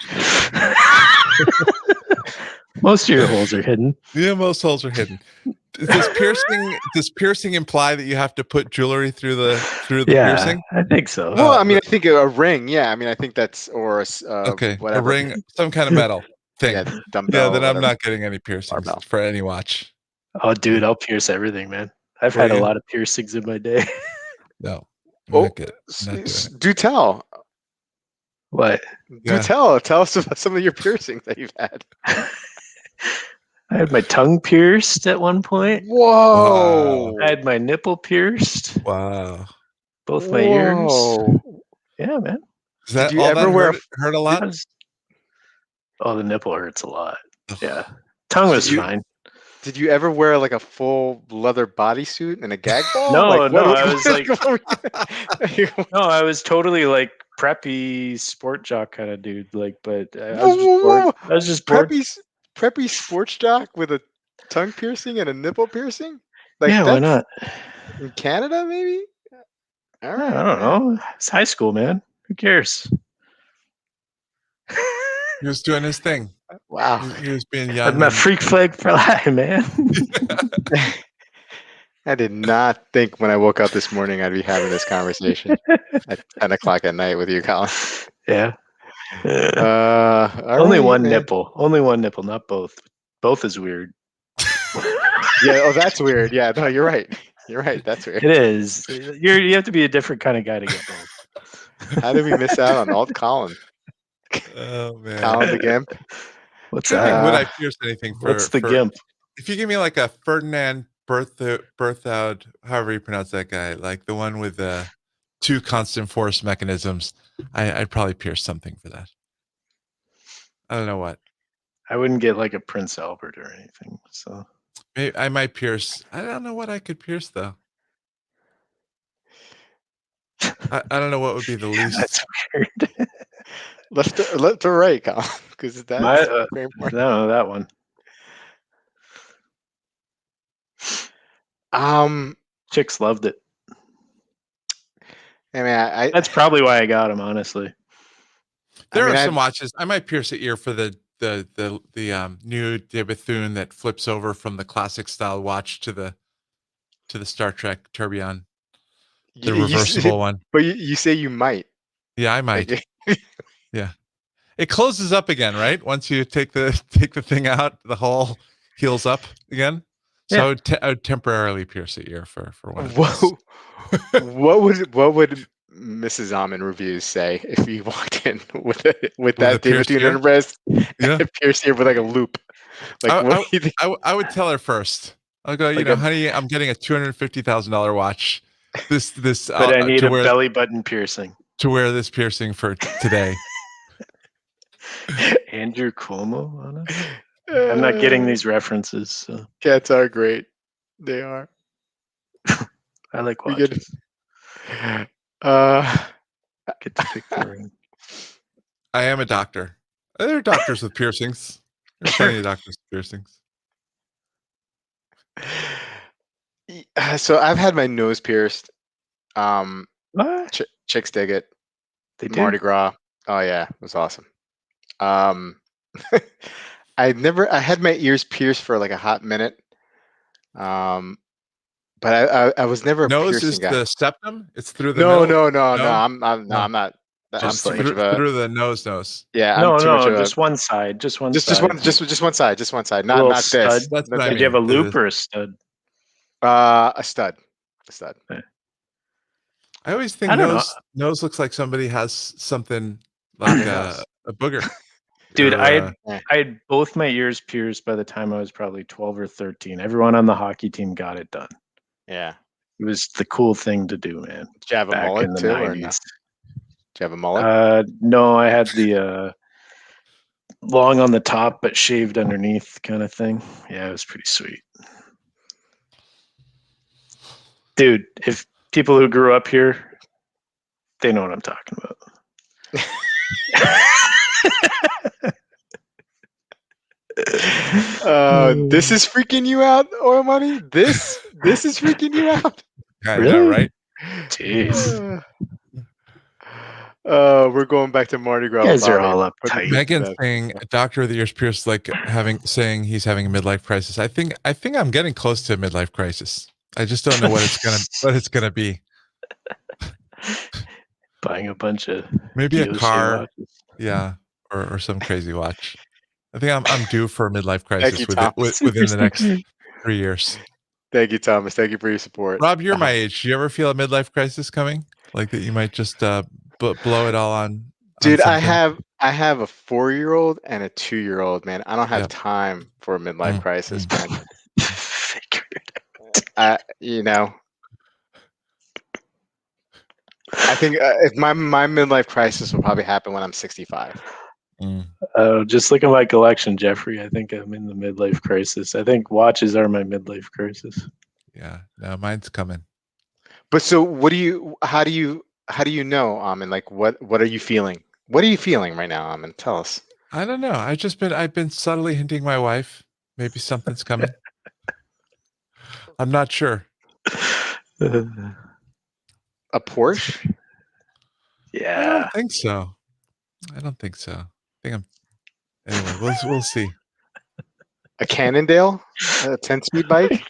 Most of your holes are hidden. Yeah, most holes are hidden. Does piercing imply that you have to put jewelry through the piercing? I think so. Well, I mean, I think a ring. Yeah, I mean, I think that's a a ring, some kind of metal thing. Yeah, then I'm not getting any piercings for any watch. Oh, dude, I'll pierce everything, man. I've had a lot of piercings in my day. No. Do tell. What? Do tell. Tell us about some of your piercings that you've had. I had my tongue pierced at one point. Whoa! I had my nipple pierced. Wow! Both my ears. Yeah, man. Did you ever hurt a lot? Oh, the nipple hurts a lot. Yeah, tongue was fine. Did you ever wear like a full leather bodysuit and a gag ball? No, I was like, no, I was totally like preppy sport jock kind of dude. Like, but I was just bored. Preppy sports jock with a tongue piercing and a nipple piercing? Like, yeah, why not? In Canada, maybe? All right, I don't know. It's high school, man. Who cares? He was doing his thing. Wow. He was being young. I'm a freak flag for life, man. I did not think when I woke up this morning I'd be having this conversation at 10 o'clock at night with you, Colin. Yeah. Only one nipple. Only one nipple, not both. Both is weird. Yeah. Oh, that's weird. Yeah. No, you're right. You're right. That's weird. It is. You have to be a different kind of guy to get both. How did we miss out on old Colin? Oh man. Colin the Gimp. What's Trying to think, would I pierce anything for? What's the gimp? If you give me like a Ferdinand Berthoud, however you pronounce that guy, like the one with the 2 constant force mechanisms, I'd probably pierce something for that. I don't know what. I wouldn't get like a Prince Albert or anything. So Maybe I might pierce. I don't know what I could pierce though. I don't know what would be the least. that's weird. Left to right, Colin, because that's very important. No, that one. Chicks loved it. I mean, that's probably why I got them, honestly. There are some watches. I might pierce an ear for the new de Bethune that flips over from the classic style watch to the Star Trek Tourbillon, the reversible one. But you say you might. Yeah, I might. Yeah, it closes up again, right? Once you take the thing out, the hole heals up again. So I would temporarily pierce the ear for one of those. What would Mrs. Amin reviews say if you walked in with that de Bethune on her wrist, and a pierced ear with like a loop? Like, what do you think? I would tell her first. I'll go, honey, I'm getting a $250,000 watch. This but I need a belly button piercing to wear this piercing for today. Andrew Cuomo on it. I'm not getting these references. So. Cats are great. They are. I like watches. Get to pick the ring. I am a doctor. There are doctors with piercings. There are plenty of doctors with piercings. So I've had my nose pierced. What? Chicks dig it. They did? Mardi Gras. Oh yeah, it was awesome. I had my ears pierced for like a hot minute. But I was never a nose piercing is guy. the septum. It's through the no. middle? I'm not. Just I'm too much of a through the nose. Yeah. No, I'm too much of just one side. Just one just side. one side. Just one side. Not this. Stud. That's what I Did mean. you have a loop or a stud? A stud. Okay. I always think nose looks like somebody has something like a booger. Dude, I had both my ears pierced by the time I was probably 12 or 13. Everyone on the hockey team got it done. Yeah. It was the cool thing to do, man. Did you have a mullet too, or no? Did you have a mullet? No, I had the long on the top but shaved underneath kind of thing. Yeah, it was pretty sweet. Dude, if people who grew up here, they know what I'm talking about. This is freaking you out, Oil Money? This is freaking you out? Really? Know, right? Jeez. We're going back to Mardi Gras. You guys are all uptight. Megan's saying Doctor of the Ears pierced, like saying he's having a midlife crisis. I think I'm getting close to a midlife crisis. I just don't know what it's gonna be. Buying a bunch of maybe a car, watches. Yeah, or some crazy watch. I think I'm due for a midlife crisis within the next 3 years. Thank you, Thomas. Thank you for your support. Rob, you're my age. Do you ever feel a midlife crisis coming? Like that you might just blow it all on? Dude, I have a 4-year-old and a 2-year-old, man. I don't have time for a midlife crisis, man. Figure it out. I think if my midlife crisis will probably happen when I'm 65. Just look at my collection, Jeffrey. I think I'm in the midlife crisis. I think watches are my midlife crisis. Yeah, no, mine's coming. But so, how do you know, Amin? Like, what are you feeling? What are you feeling right now, Amin? Tell us. I don't know. I've been subtly hinting my wife maybe something's coming. I'm not sure. A Porsche? Yeah. I don't think so. I think anyway, we'll see. A Cannondale? A 10-speed bike?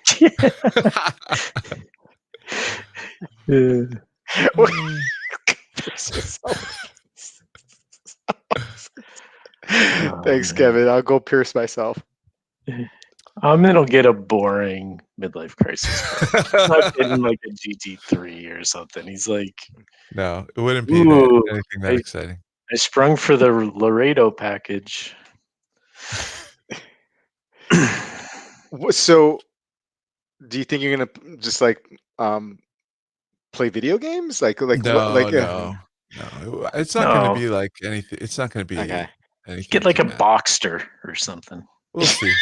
Thanks, Kevin. I'll go pierce myself. It'll get a boring midlife crisis. Not getting like a GT3 or something. He's like, no, it wouldn't be anything that exciting. I sprung for the Laredo package. So, do you think you're gonna just like play video games? No. It's not going to be like anything. It's not going to be Okay. anything. Get like a dramatic. Boxster or something. We'll see.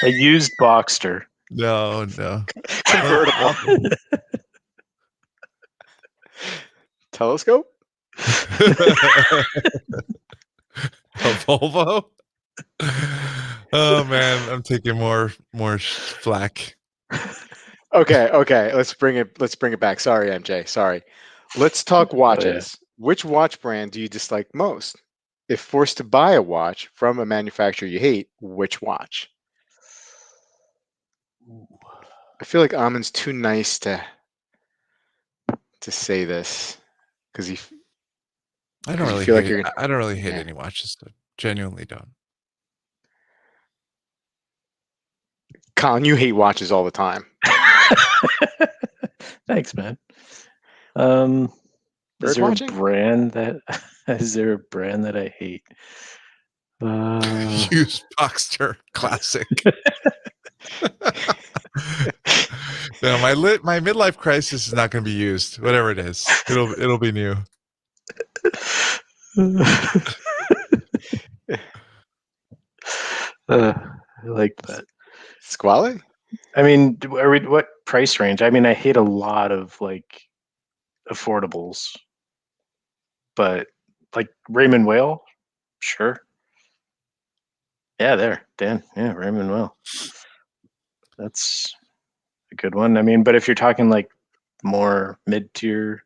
A used Boxster. No. Convertible. Telescope? A Volvo? Oh man, I'm taking more flack. Okay. Let's bring it back. Sorry, MJ. Sorry. Let's talk watches. Which watch brand do you dislike most? If forced to buy a watch from a manufacturer you hate, which watch? I feel like Amin's too nice to say this because he. I don't really feel like hate. you're- I don't really hate Yeah. any watches. I genuinely don't. Colin, you hate watches all the time. Thanks, man. Bird Is there watching? a brand that I hate? Used Boxster classic. No, my midlife crisis is not going to be used. Whatever it is, it'll be new. I like that. Squally? I mean, what price range? I mean, I hate a lot of like affordables, but like Raymond Whale, sure. Yeah, there, Dan. Yeah, Raymond Whale. That's a good one. I mean, but if you're talking like more mid-tier,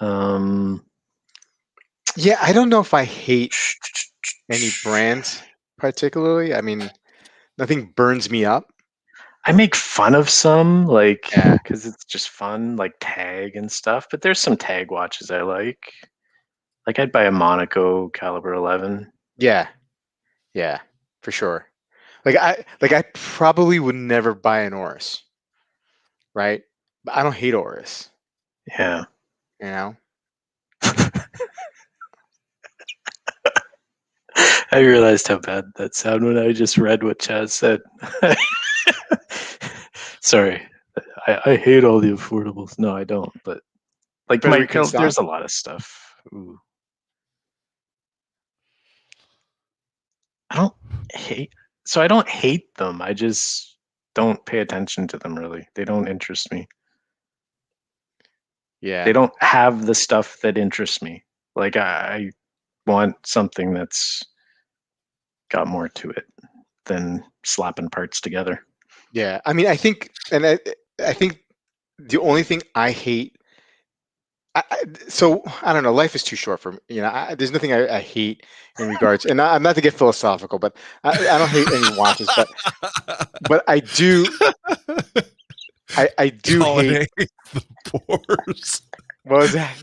Yeah, I don't know if I hate any brands particularly. I mean, nothing burns me up. I make fun of some, like, Yeah. because it's just fun, like Tag and stuff. But there's some Tag watches I like. Like, I'd buy a Monaco caliber 11. Yeah, for sure. Like I probably would never buy an Oris, right? But I don't hate Oris. Yeah. You know. I realized how bad that sounded when I just read what Chaz said. Sorry, I hate all the affordables. No, I don't. But like, Frederic there's a lot of stuff. Ooh. I don't hate them. I just don't pay attention to them really. They don't interest me. Yeah. They don't have the stuff that interests me. Like I want something that's got more to it than slapping parts together. Yeah. I mean, I think the only thing I hate. So I don't know. Life is too short for me. There's nothing I hate in regards, and I'm not to get philosophical, but I don't hate any watches, but I do. I do hate the pores. What was that?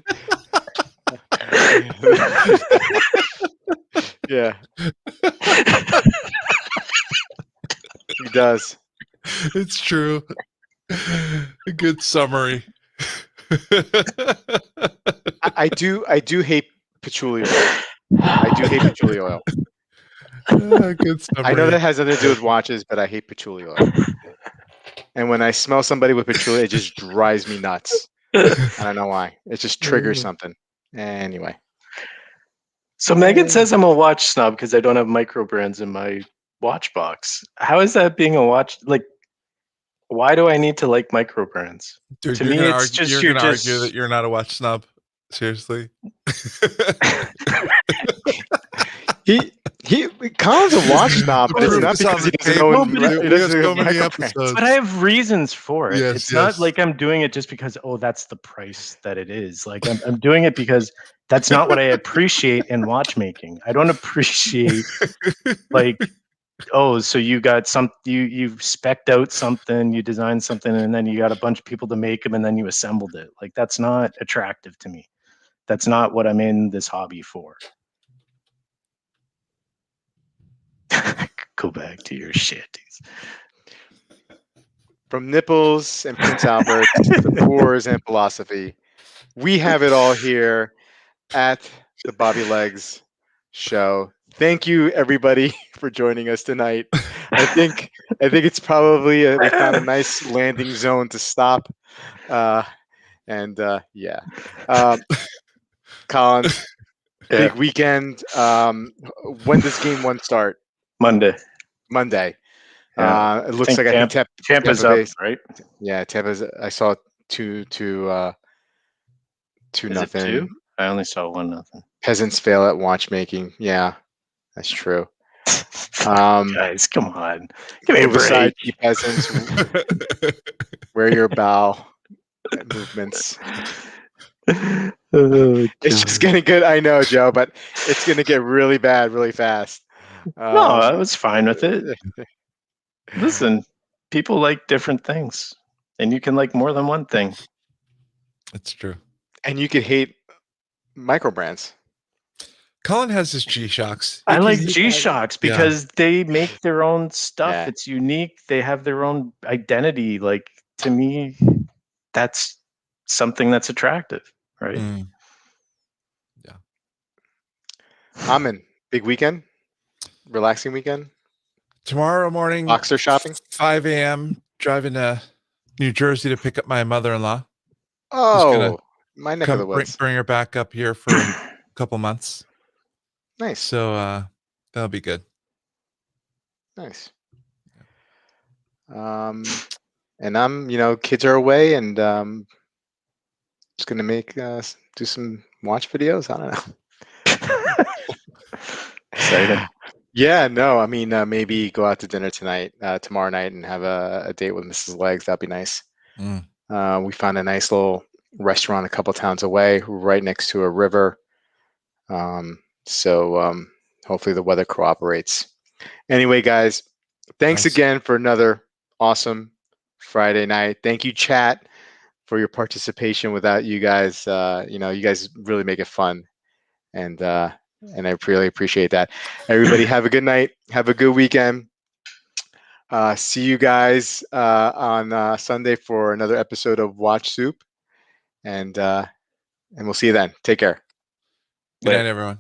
Yeah. He does. It's true. A good summary. I do hate patchouli oil. I do hate patchouli oil. Good summary. I know that has nothing to do with watches, but I hate patchouli oil. And when I smell somebody with patchouli, it just drives me nuts. I don't know why. It just triggers something. Anyway. So Megan says I'm a watch snob because I don't have micro brands in my watch box. How is that being a watch? Like, why do I need to like micro brands? Dude, to me, it's just you're gonna argue that you're not a watch snob. Seriously. Colin's a watch snob, but it's not because he doesn't know. But I have reasons for it. Yes, it's not like I'm doing it just because that's the price that it is. Like I'm doing it because that's not what I appreciate in watchmaking. I don't appreciate like, so you got you spec'd out something, you designed something, and then you got a bunch of people to make them, and then you assembled it. Like that's not attractive to me. That's not what I'm in this hobby for. Go back to your shit. From nipples and Prince Albert to pores and philosophy, we have it all here at the Bobby Legs Show. Thank you, everybody, for joining us tonight. I think it's probably we found a nice landing zone to stop. Yeah. Collins, big weekend. When does game one start? Monday. Monday. Yeah. It looks like I think Tampa's Tampa up, Bay. right? Yeah, Tampa's. I saw 2-0. Is it 2? I only saw 1-0. Peasants fail at watchmaking. Yeah, that's true. Guys, come on. Give me a Move aside, break. you peasants. Wear your bow movements. It's just getting good. I know, Joe, but it's going to get really bad really fast. No, I was fine with it. Listen, people like different things, and you can like more than one thing. It's true. And you could hate micro brands. Colin has his G-Shocks. I like G-Shocks because they make their own stuff. Yeah. It's unique. They have their own identity. Like, to me, that's something that's attractive, right? Yeah. Amin, big weekend? Relaxing weekend? Tomorrow morning, Boxer shopping? 5 a.m., driving to New Jersey to pick up my mother-in-law. Oh, my neck of the woods. Bring her back up here for a couple months. Nice. So that'll be good. Nice. And I'm, kids are away, and just gonna do some watch videos. I don't know. Exciting. Yeah, no, I mean, maybe go out to dinner tomorrow night, and have a date with Mrs. Legs. That'd be nice. We found a nice little restaurant a couple towns away, right next to a river. So hopefully the weather cooperates. Anyway, guys, thanks again for another awesome Friday night. Thank you, chat, for your participation. Without you guys, you guys really make it fun, and I really appreciate that. Everybody, have a good night. Have a good weekend. See you guys on Sunday for another episode of Watch Soup, and we'll see you then. Take care. Good night, everyone.